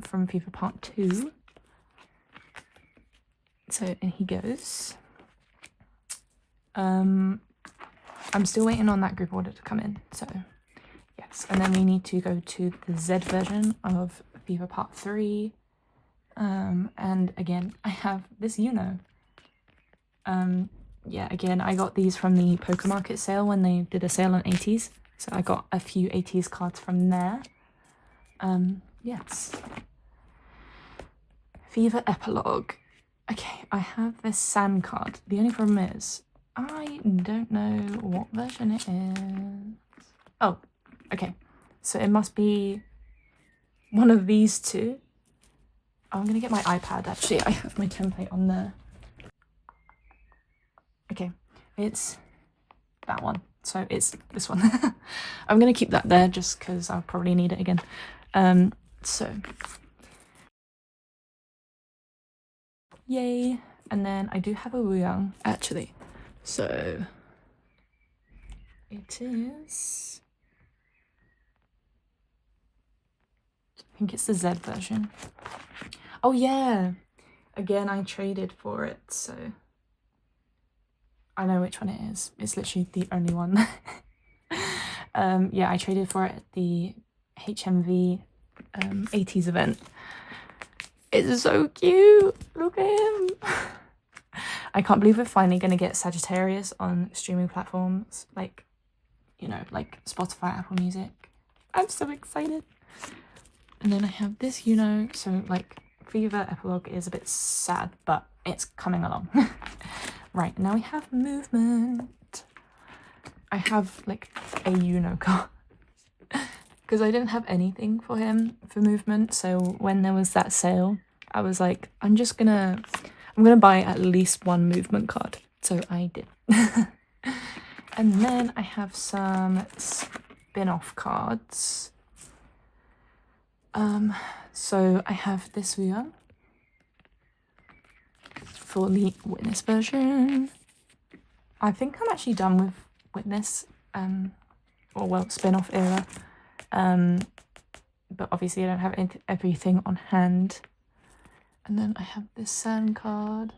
FIFA Part 2. So, and he goes. I'm still waiting on that group order to come in, so yes. And then we need to go to the Z version of FIFA Part 3. And again, I have this yeah, again, I got these from the poker market sale when they did a sale on ateez. So I got a few ateez cards from there. Yes. FIFA Epilogue. Okay, I have this sand card. The only problem is, I don't know what version it is. Oh, okay. So it must be one of these two. Oh, I'm gonna get my iPad, actually. I have my template on there. Okay, it's that one. So it's this one. I'm gonna keep that there just because I'll probably need it again. So yay. And then I do have a Wuyang, actually. So it is, I think it's the Z version. Oh yeah, again, I traded for it, so I know which one it is. It's literally the only one. Yeah, I traded for it at the HMV ateez event. It's so cute. Look at him. I can't believe we're finally going to get Sagittarius on streaming platforms like, you know, like Spotify, Apple Music. I'm so excited. And then I have this, so like FIFA Epilogue is a bit sad, but it's coming along. Right, now we have movement. I have like a card because I didn't have anything for him for movement. So when there was that sale, I was like, I'm gonna buy at least one movement card. So I did. And then I have some spin-off cards. So I have this one for the Witness version. I think I'm actually done with Witness, or well, spin-off era. But obviously I don't have everything on hand. And then I have this sand card.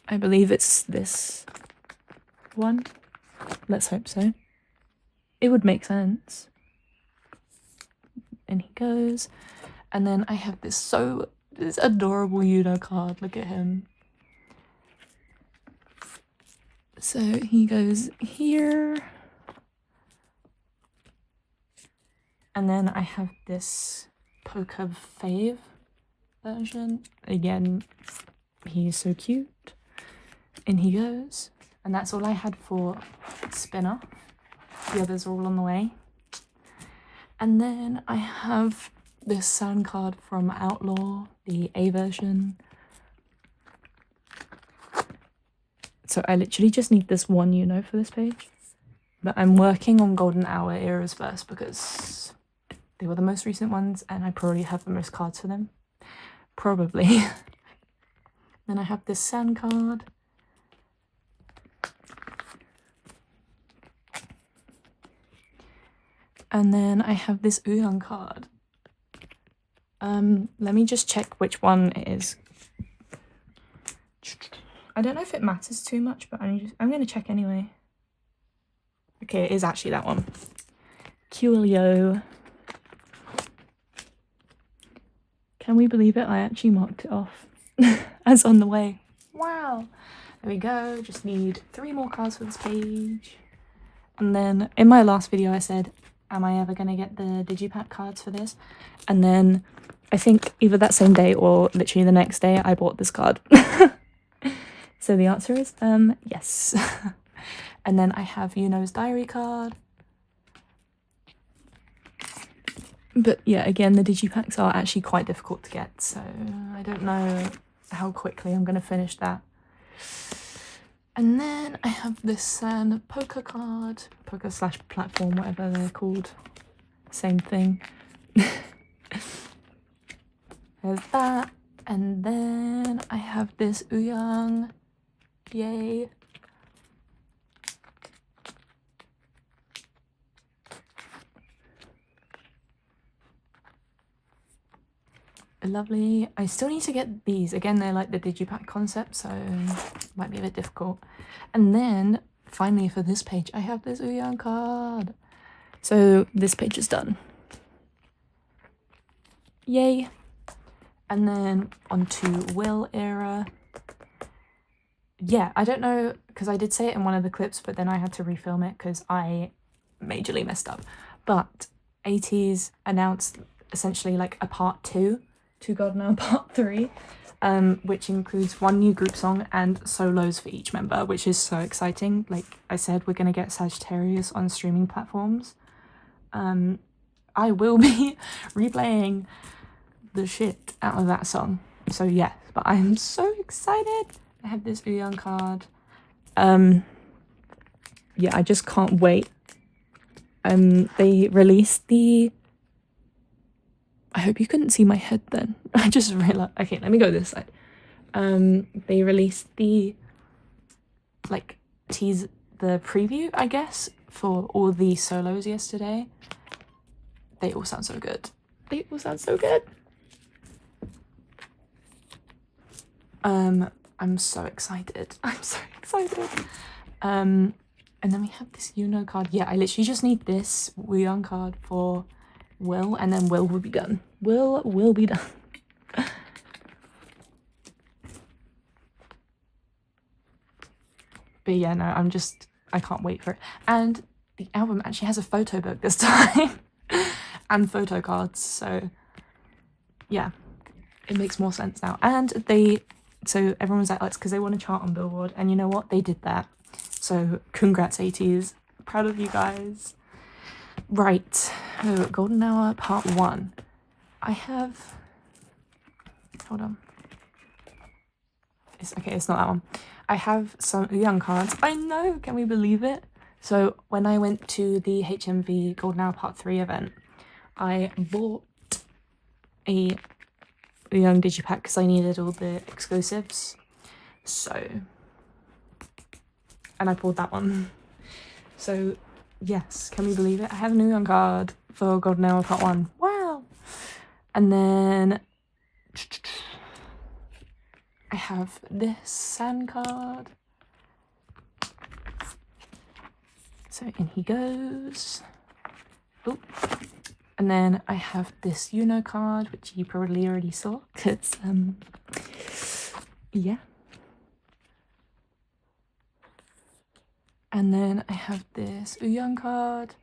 I believe it's this one. Let's hope so. It would make sense. And he goes. And then I have this adorable card. Look at him. So he goes here. And then I have this poker fave version. Again, he's so cute. And he goes. And that's all I had for spinner. The others are all on the way. And then I have this sand card from Outlaw, the A version. So I literally just need this one for this page. But I'm working on Golden Hour eras first because they were the most recent ones and I probably have the most cards for them. Probably. Then I have this sand card. And then I have this Uyang card. Let me just check which one it is. I don't know if it matters too much, but I'm gonna check anyway. Okay, it is actually that one. Coolio. Can we believe it? I actually marked it off as on the way. Wow. There we go. Just need 3 more cards for this page. And then in my last video I said, am I ever going to get the digipack cards for this? And then I think either that same day or literally the next day I bought this card. So the answer is yes. And then I have Yuno's diary card. But yeah, again, the digipacks are actually quite difficult to get, so I don't know how quickly I'm going to finish that. And then I have this poker card, poker / platform, whatever they're called, same thing. There's that, and then I have this Uyang, yay. Lovely. I still need to get these. Again, they're like the digipack concept, so might be a bit difficult. And then finally for this page, I have this yujin card. So this page is done. Yay. And then onto Will era. Yeah, I don't know, because I did say it in one of the clips, but then I had to refilm it because I majorly messed up. But ateez announced essentially like a part 2 to God Now part 3, which includes 1 new group song and solos for each member, which is so exciting. Like I said, we're going to get Sagittarius on streaming platforms. I will be replaying the shit out of that song, so yes, but I'm so excited. I have this yujin card. Yeah, I just can't wait. They released the... I hope you couldn't see my head then. I just realized... Okay, let me go this side. They released the... like, the preview, I guess, for all the solos yesterday. They all sound so good. They all sound so good. I'm so excited. I'm so excited. And then we have this card. Yeah, I literally just need this yujin card for Will, and then Will be done. Will be done. But yeah, no, I can't wait for it. And the album actually has a photo book this time. And photo cards, so yeah, it makes more sense now. And so everyone was like, oh, it's because they want to chart on Billboard, and you know what, they did that. So congrats ateez, proud of you guys. Right, oh, Golden Hour part 1. I have, hold on, it's not that one. I have some yujin cards. I know, can we believe it? So when I went to the HMV Golden Hour part 3 event, I bought a yujin digipack because I needed all the exclusives. So, and I pulled that one. So yes, can we believe it? I have a new yujin card for Golden Hour part 1. Wow. And then I have this sand card. So in he goes. Oh. And then I have this card, which you probably already saw, because, yeah. And then I have this yujin card.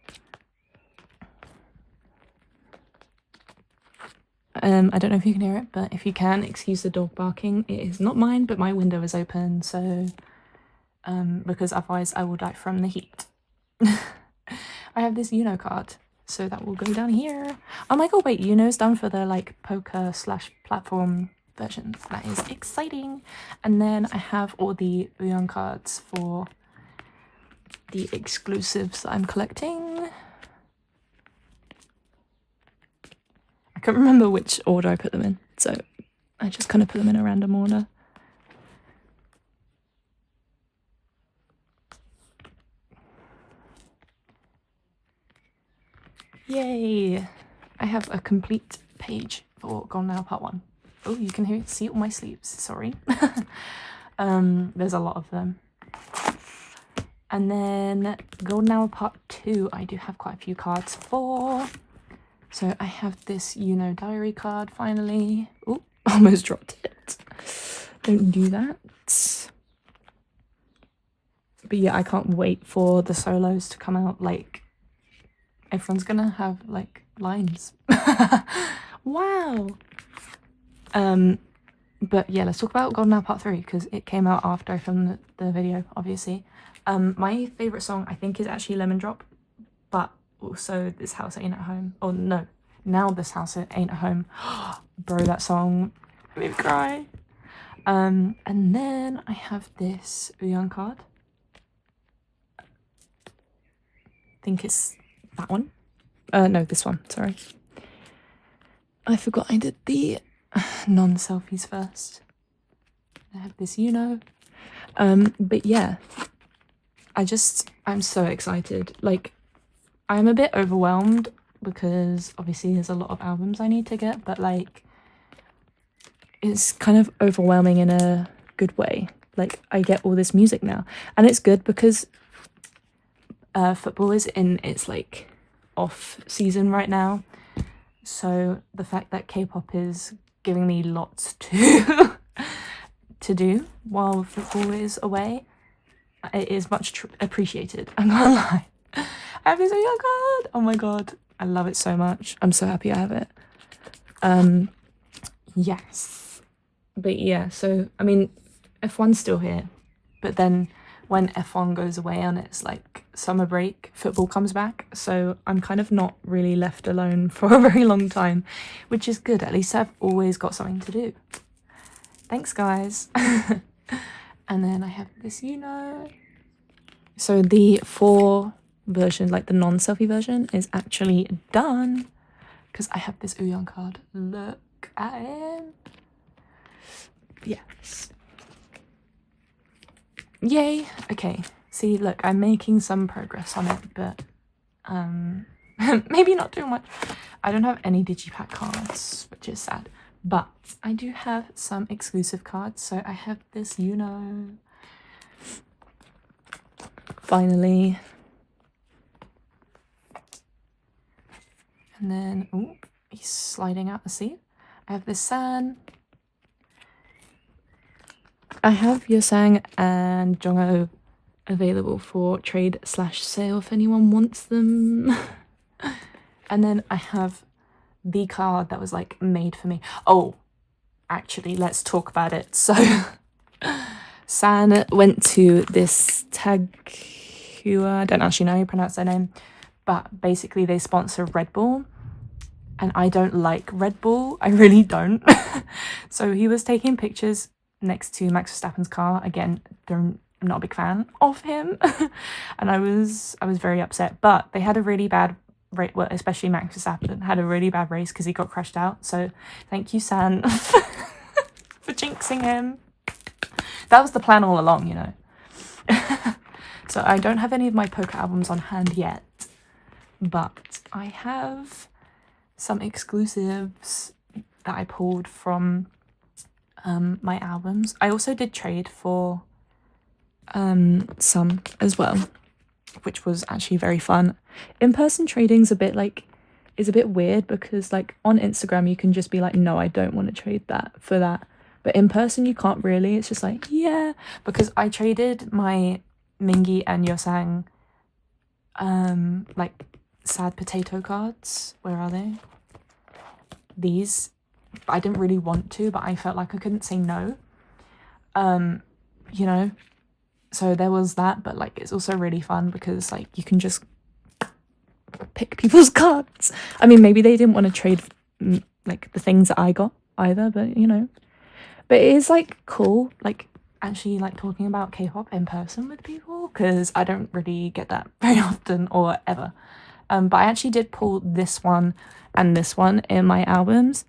I don't know if you can hear it, but if you can, excuse the dog barking. It is not mine, but my window is open, so, because otherwise I will die from the heat. I have this card. So that will go down here. Oh my god, wait, is done for the like poker / platform version. That is exciting. And then I have all the yujin cards for the exclusives that I'm collecting. I can't remember which order I put them in, so I just kind of put them in a random order. Yay! I have a complete page for Gone Now Part 1. Oh, you can see all my sleeves, sorry. There's a lot of them. And then Golden Hour Part 2, I do have quite a few cards for. So I have this diary card finally. Oh, almost dropped it. Don't do that. But yeah, I can't wait for the solos to come out. Like, everyone's gonna have like lines. Wow. But yeah, let's talk about Golden Hour Part 3 because it came out after I filmed the video, obviously. My favorite song I think is actually Lemon Drop, but also This House Ain't at Home. Oh no, Now This House Ain't at Home. Bro, that song made me cry. And then I have this yujin card. I think it's that one. No, this one, sorry. I forgot I did the non-selfies first. I have this, but yeah, I'm so excited. Like, I'm a bit overwhelmed because obviously there's a lot of albums I need to get, but like, it's kind of overwhelming in a good way. Like, I get all this music now, and it's good because football is in its like off season right now, so the fact that K-pop is giving me lots to to do while football is away, it is much appreciated. I'm not gonna lie. I have this video card. Oh my god, I love it so much. I'm so happy I have it. Yes, but yeah, so I mean, F1's still here, but then when F1 goes away on its like summer break, football comes back, so I'm kind of not really left alone for a very long time, which is good. At least I've always got something to do. Thanks, guys. And then I have this, so the 4 version, like the non-selfie version, is actually done because I have this Yujin card. Look at him. Yes. Yay. Okay, see, look, I'm making some progress on it, but maybe not too much. I don't have any digipack cards, which is sad, but I do have some exclusive cards. So I have this, finally, and then oh, he's sliding out the seat. I have this San. I have Yosang and Jongo available for trade/sale if anyone wants them. And then I have the card that was like made for me. Oh, actually, let's talk about it. So San went to this I don't actually know how you pronounce their name, but basically they sponsor Red Bull, and I don't like Red Bull. I really don't. So he was taking pictures next to Max Verstappen's car. Again, I'm not a big fan of him. And I was very upset, but they had a really bad race, well, especially Max Verstappen had a really bad race because he got crashed out. So thank you, San, for jinxing him. That was the plan all along, So I don't have any of my poker albums on hand yet, but I have some exclusives that I pulled from my albums. I also did trade for some as well, which was actually very fun. In-person trading's a bit weird because like on Instagram you can just be like, no, I don't want to trade that for that, but in person you can't really. It's just like, yeah, because I traded my Mingi and Yosang like sad potato cards. Where are they? These. I didn't really want to, but I felt like I couldn't say no. So there was that, but like it's also really fun because like you can just pick people's cards. I mean, maybe they didn't want to trade like the things that I got either, but but it is like cool, like actually like talking about K-pop in person with people, because I don't really get that very often or ever. But I actually did pull this one and this one in my albums.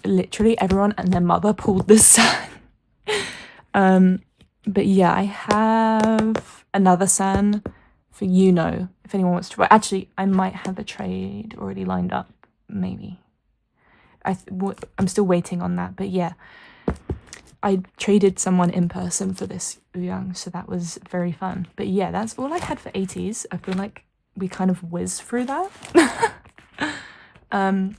Literally everyone and their mother pulled this. But yeah, I have another San for if anyone wants to. Actually, I might have a trade already lined up, maybe. I'm still waiting on that, but yeah, I traded someone in person for this Yujin, so that was very fun. But yeah, that's all I had for ateez. I feel like we kind of whizzed through that. And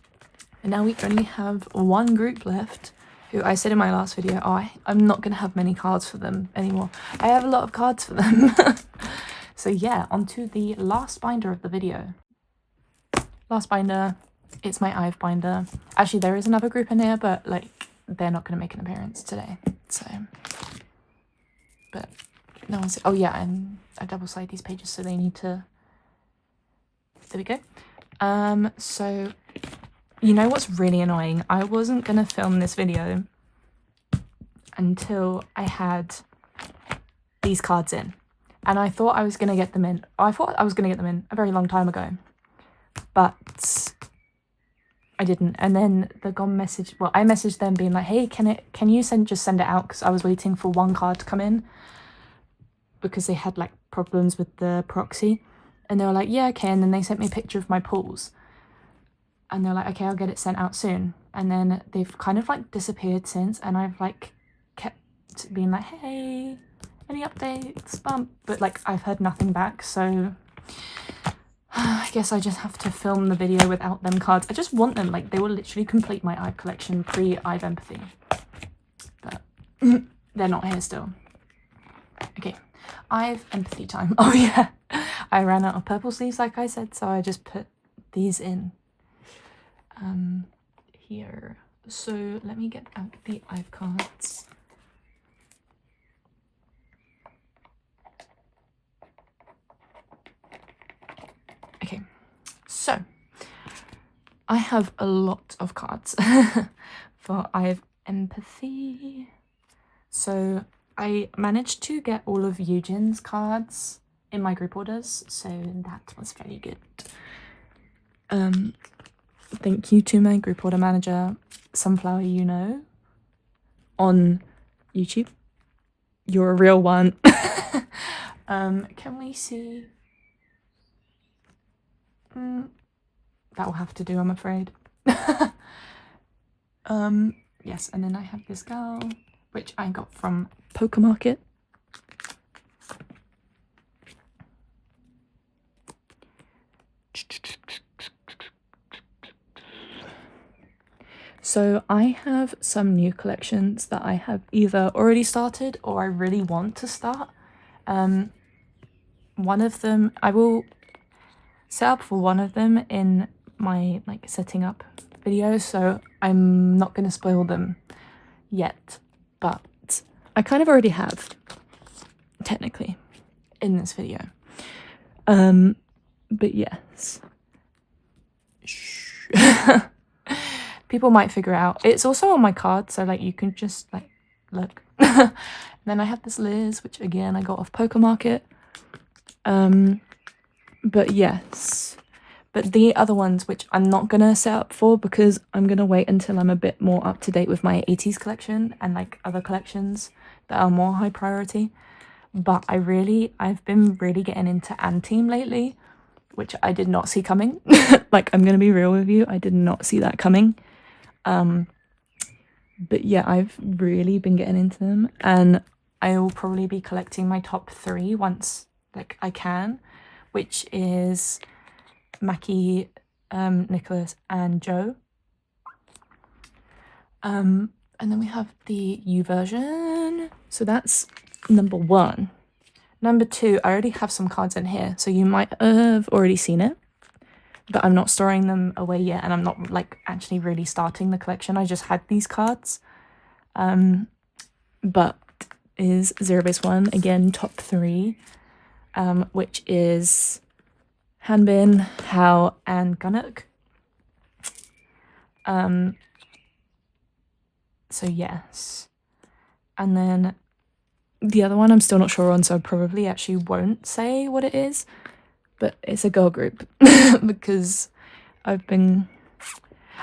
now we only have one group left, who I said in my last video, I'm not going to have many cards for them anymore. I have a lot of cards for them. So yeah, on to the last binder of the video. Last binder, it's my IVE binder. Actually, there is another group in here, but like they're not going to make an appearance today. So, but no one's, oh yeah, and I double sided these pages, so they need to, there we go. So what's really annoying? I wasn't gonna film this video until I had these cards in, and I thought I was gonna get them in. I thought I was gonna get them in a very long time ago, but I didn't. And then the GOM message. Well, I messaged them being like, "Hey, can you just send it out?" Because I was waiting for one card to come in because they had like problems with the proxy, and they were like, "Yeah, okay." And then they sent me a picture of my pulls. And they're like, okay, I'll get it sent out soon. and then they've kind of like disappeared since, and I've like kept being like, hey, any updates, bump, but like I've heard nothing back, so I guess I just have to film the video without them cards. I just want them, like they will literally complete my Ive collection pre-Ive Empathy, but they're not here still. Okay, Ive Empathy time. Oh yeah, I ran out of purple sleeves like I said, so I just put these in here. So let me get out the Ive cards. Okay, so I have a lot of cards for Ive Empathy. So I managed to get all of Yujin's cards in my group orders, so that was very good. Thank you to my group order manager, Sunflower on YouTube. You're a real one. Can we see? That will have to do, I'm afraid. Yes, and then I have this girl, which I got from Poker Market. So I have some new collections that I have either already started or I really want to start. One of them, I will set up for one of them in my like setting up video, so I'm not going to spoil them yet, but I kind of already have, technically, in this video. But yes. People might figure out. It's also on my card, so like you can just like look. And then I have this Liz, which again I got off Poker Market. But yes. But the other ones, which I'm not gonna set up for because I'm gonna wait until I'm a bit more up to date with my ateez collection and like other collections that are more high priority. But I've been really getting into Anteam lately, which I did not see coming. Like, I'm gonna be real with you, I did not see that coming. But yeah, I've really been getting into them, and I will probably be collecting my top 3 once like I can, which is Mackie, Nicholas, and Joe. And then we have the U version, so that's number 1. Number 2, I already have some cards in here, so you might have already seen it, but I'm not storing them away yet, and I'm not like actually really starting the collection. I just had these cards. But is Zero Base 1, again top 3, which is Hanbin, Hao, and Gunnook. So yes. And then the other one I'm still not sure on, so I probably actually won't say what it is, but it's a girl group because I've been...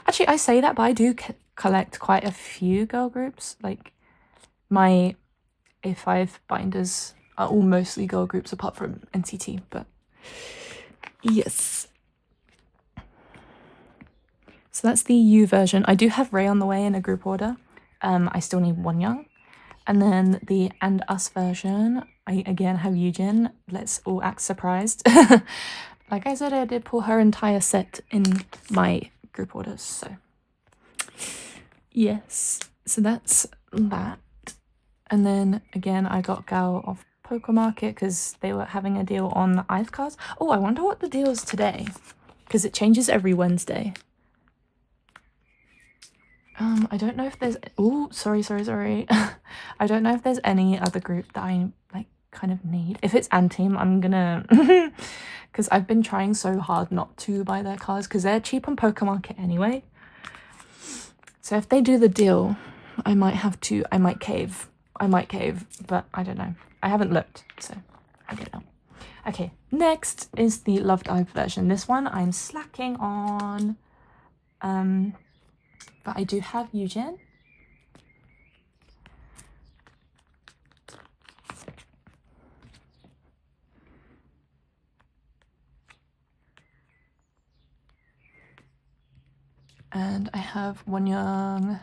Actually, I say that, but I do collect quite a few girl groups. Like, my A5 binders are all mostly girl groups apart from NCT, but yes. So that's the U version. I do have Ray on the way in a group order. I still need One Young. And then the And Us version, I again have Yujin. Let's all act surprised. Like I said, I did pull her entire set in my group orders, so yes. So that's that. And then again, I got Gal off Poker Market because they were having a deal on the Ive cards. Oh, I wonder what the deal is today, because it changes every Wednesday. I don't know if there's... Oh, sorry. I don't know if there's any other group that I, like, kind of need. If it's Anteam, I'm gonna... Because I've been trying so hard not to buy their cards, because they're cheap on Poker Market anyway. So if they do the deal, I might have to... I might cave, but I don't know. I haven't looked, so I don't know. Okay, next is the Loved Ive version. This one I'm slacking on. But I do have Yujin. and I have one young.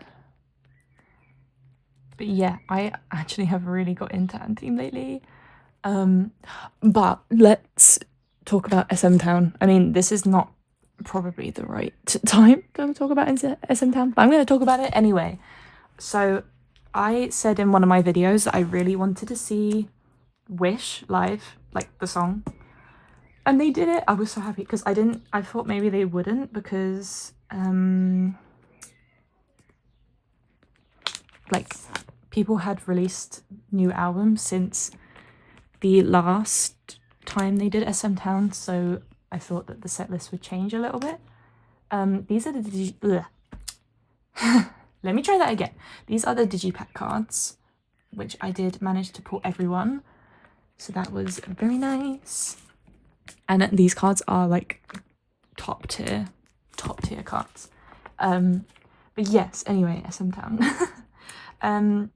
But yeah, I actually have really got into Anteem lately. But let's talk about SM Town. I mean, this is not probably the right time to talk about SM Town, but I'm going to talk about it anyway. So I said in one of my videos that I really wanted to see Wish live, like the song, and they did it. I was so happy because I thought maybe they wouldn't, because like people had released new albums since the last time they did SM Town, so I thought that the set list would change a little bit. These are the let me try that again. These are the digipack cards, which I did manage to pull everyone, so that was very nice. And these cards are like top tier cards. But yes, anyway, SM Town.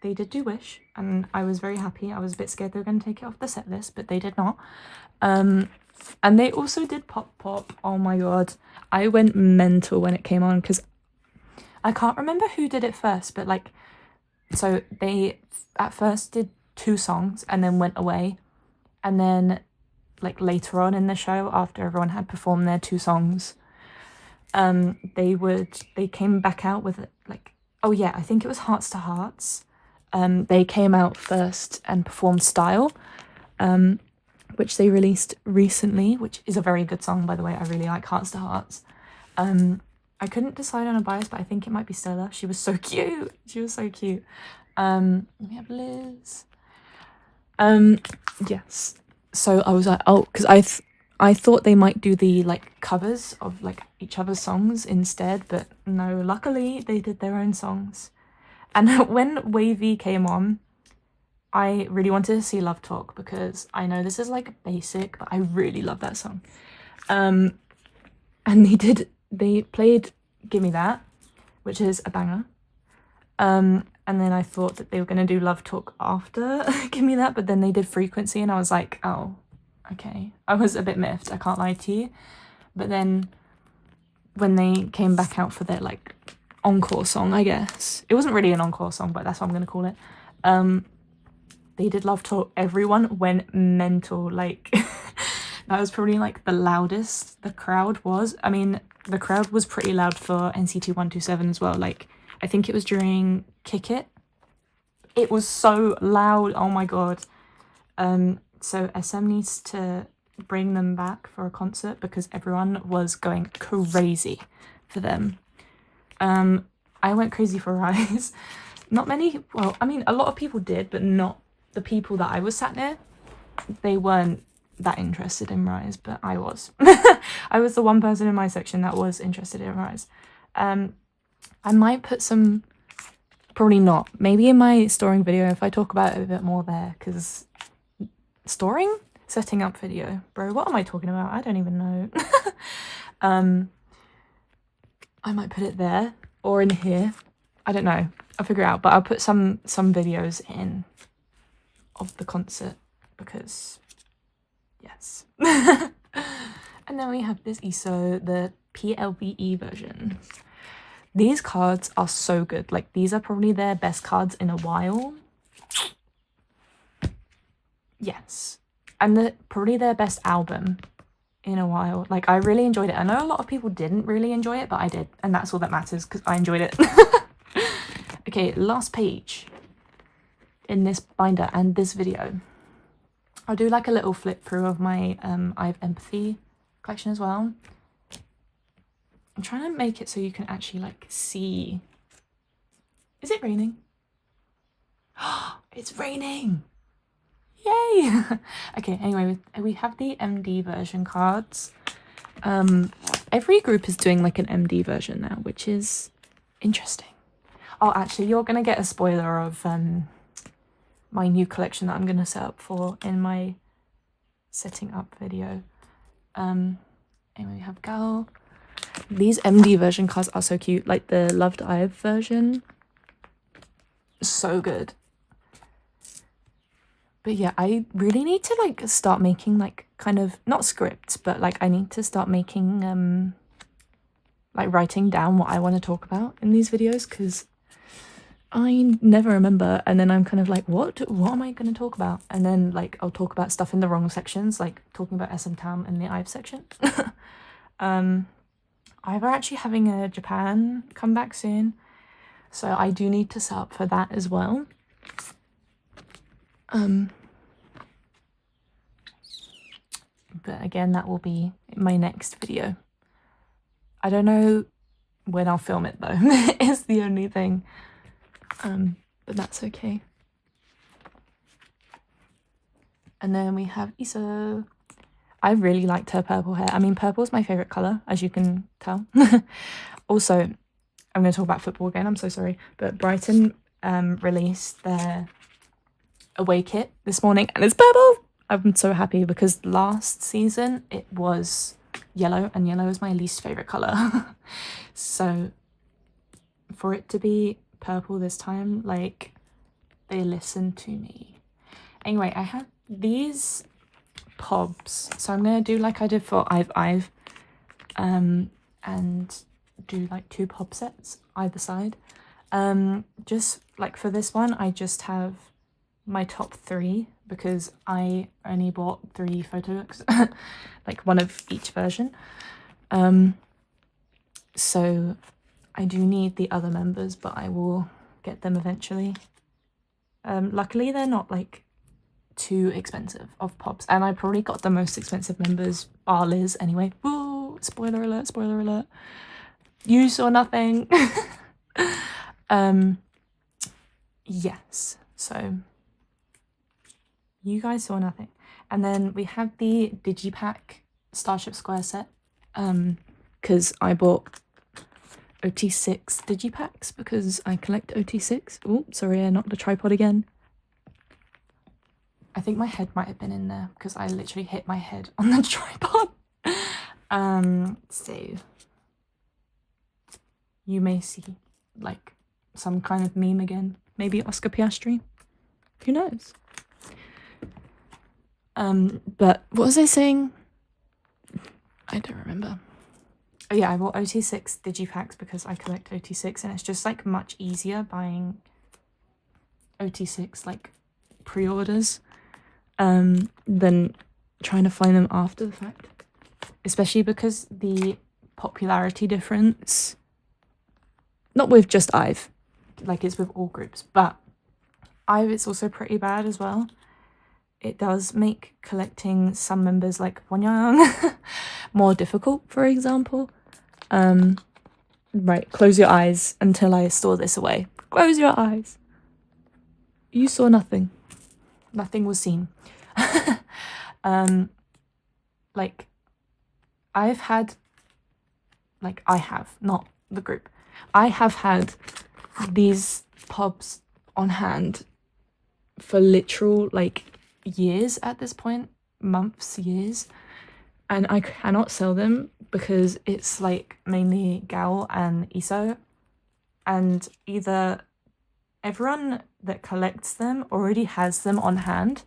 They did do Wish, and I was very happy. I was a bit scared they were going to take it off the set list, but they did not. And they also did Pop. Oh my god, I went mental when it came on, because I can't remember who did it first, but like, so they at first did 2 songs and then went away, and then like later on in the show, after everyone had performed their 2 songs, they came back out with like, oh yeah, I think it was Hearts to Hearts. They came out first and performed Style, which they released recently, which is a very good song, by the way. I really like Hearts to Hearts. I couldn't decide on a bias, but I think it might be Stella. She was so cute. Let me have Liz. Yes. So I was like, oh, because I thought they might do the like covers of like each other's songs instead, but no, luckily they did their own songs. And when Wavy came on, I really wanted to see Love Talk, because I know this is like basic, but I really love that song. And they played Gimme That, which is a banger. And then I thought that they were going to do Love Talk after Gimme That, but then they did Frequency, and I was like, oh, okay. I was a bit miffed, I can't lie to you. But then when they came back out for their like encore song, I guess, it wasn't really an encore song, but that's what I'm going to call it, they did Love Talk. Everyone went mental. Like that was probably like the loudest the crowd was. I mean, the crowd was pretty loud for NCT 127 as well. Like, I think it was during Kick It. It was so loud. Oh my god. So SM needs to bring them back for a concert, because everyone was going crazy for them. I went crazy for Riize. Not many, well, I mean, a lot of people did, but not the people that I was sat near. They weren't that interested in Riize, but I was. I was the one person in my section that was interested in Riize. I might put some, probably not, maybe in my storing video if I talk about it a bit more there, because storing? Setting up video. Bro, what am I talking about? I don't even know. I might put it there or in here. I don't know. I'll figure it out, but I'll put some videos in of the concert, because yes. And then we have this ISO, the PLVE version. These cards are so good. Like, these are probably their best cards in a while. Yes. And probably their best album in a while. Like, I really enjoyed it. I know a lot of people didn't really enjoy it, but I did. And that's all that matters, because I enjoyed it. Okay, last page in this binder and this video. I'll do like a little flip through of my I Have Empathy collection as well. I'm trying to make it so you can actually like see. Is it raining? It's raining! Yay! Okay, anyway, we have the MD version cards. Every group is doing like an MD version now, which is interesting. Oh, actually, you're gonna get a spoiler of my new collection that I'm gonna set up for in my setting up video. Anyway, we have Gal. These MD version cards are so cute. Like the Loved I've version, so good. But yeah, I really need to like start making like kind of not scripts, but like I need to start making like writing down what I want to talk about in these videos, because I never remember, and then I'm kind of like, what am I going to talk about? And then like I'll talk about stuff in the wrong sections, like talking about SM in the IVE section. We're actually having a Japan comeback soon, so I do need to set up for that as well. But again, that will be my next video. I don't know when I'll film it though, is the only thing. But that's okay. And then we have Iso. I really liked her purple hair. I mean, purple is my favorite color, as you can tell. Also, I'm going to talk about football again, I'm so sorry, but Brighton released their away kit this morning and it's purple. I'm so happy because last season it was yellow, and yellow is my least favorite color. So for it to be purple this time, like, they listened to me. Anyway, I have these pobs, so I'm gonna do like I did for IVE, and do like 2 pob sets either side. Just like for this one, I just have my top 3 because I only bought 3 photos, like one of each version. So I do need the other members, but I will get them eventually. Luckily they're not like too expensive of pobs, and I probably got the most expensive members, bar Liz anyway. Woo! Spoiler alert, spoiler alert. You saw nothing. Yes, so you guys saw nothing. And then we have the Digipack Starship Square set, because I bought OT6 Digipacks because I collect OT6. Oh, sorry, I knocked the tripod again. I think my head might have been in there because I literally hit my head on the tripod. So you may see like some kind of meme again, maybe Oscar Piastri, who knows. But what was I saying? I don't remember. Oh yeah, I bought OT6 Digipacks because I collect OT6, and it's just like much easier buying OT6 like pre-orders than trying to find them after the fact, especially because the popularity difference, not with just IVE, like it's with all groups, but IVE it's also pretty bad as well. It does make collecting some members like Wonyang more difficult, for example. Right, close your eyes until I store this away. Close your eyes. You saw nothing. Nothing was seen. Like, I have, not the group. I have had these pobs on hand for literal, like, years at this point. Months, years. And I cannot sell them because it's, like, mainly Gao and Iso. And either everyone that collects them already has them on hand.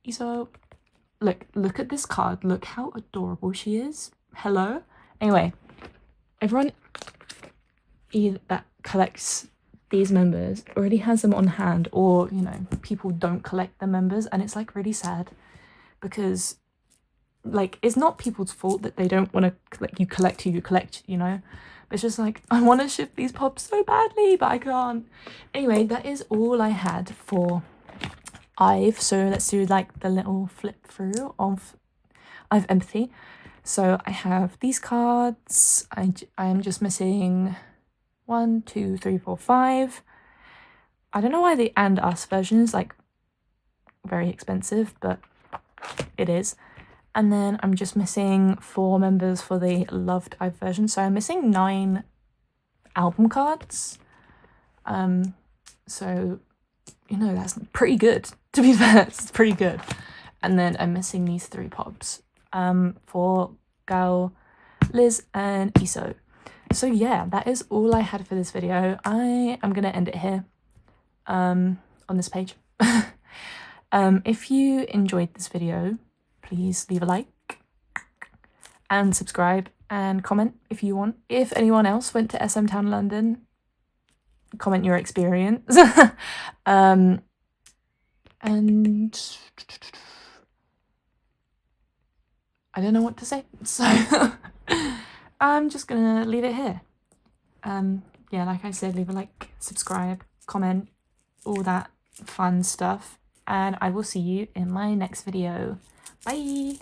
Iso, look at this card. Look how adorable she is. Hello? Anyway, everyone that collects these members already has them on hand, or, you know, people don't collect the members, and it's, like, really sad because, like, it's not people's fault that they don't want to, like, you collect who you collect, you know? But it's just like, I want to ship these pops so badly, but I can't. Anyway, that is all I had for IVE. So let's do, like, the little flip through of IVE Empathy. So I have these cards. I am just missing 1, 2, 3, 4, 5. I don't know why the and us version is, like, very expensive, but it is. And then I'm just missing 4 members for the Loved IVE version. So I'm missing 9 album cards. So, you know, that's pretty good, to be fair. It's pretty good. And then I'm missing these 3 pobs for Gao, Liz, and Iso. So yeah, that is all I had for this video. I am going to end it here on this page. If you enjoyed this video, please leave a like and subscribe and comment if you want. If anyone else went to SM Town London, comment your experience. And I don't know what to say, so I'm just gonna leave it here. Yeah, like I said, leave a like, subscribe, comment, all that fun stuff, and I will see you in my next video. Bye!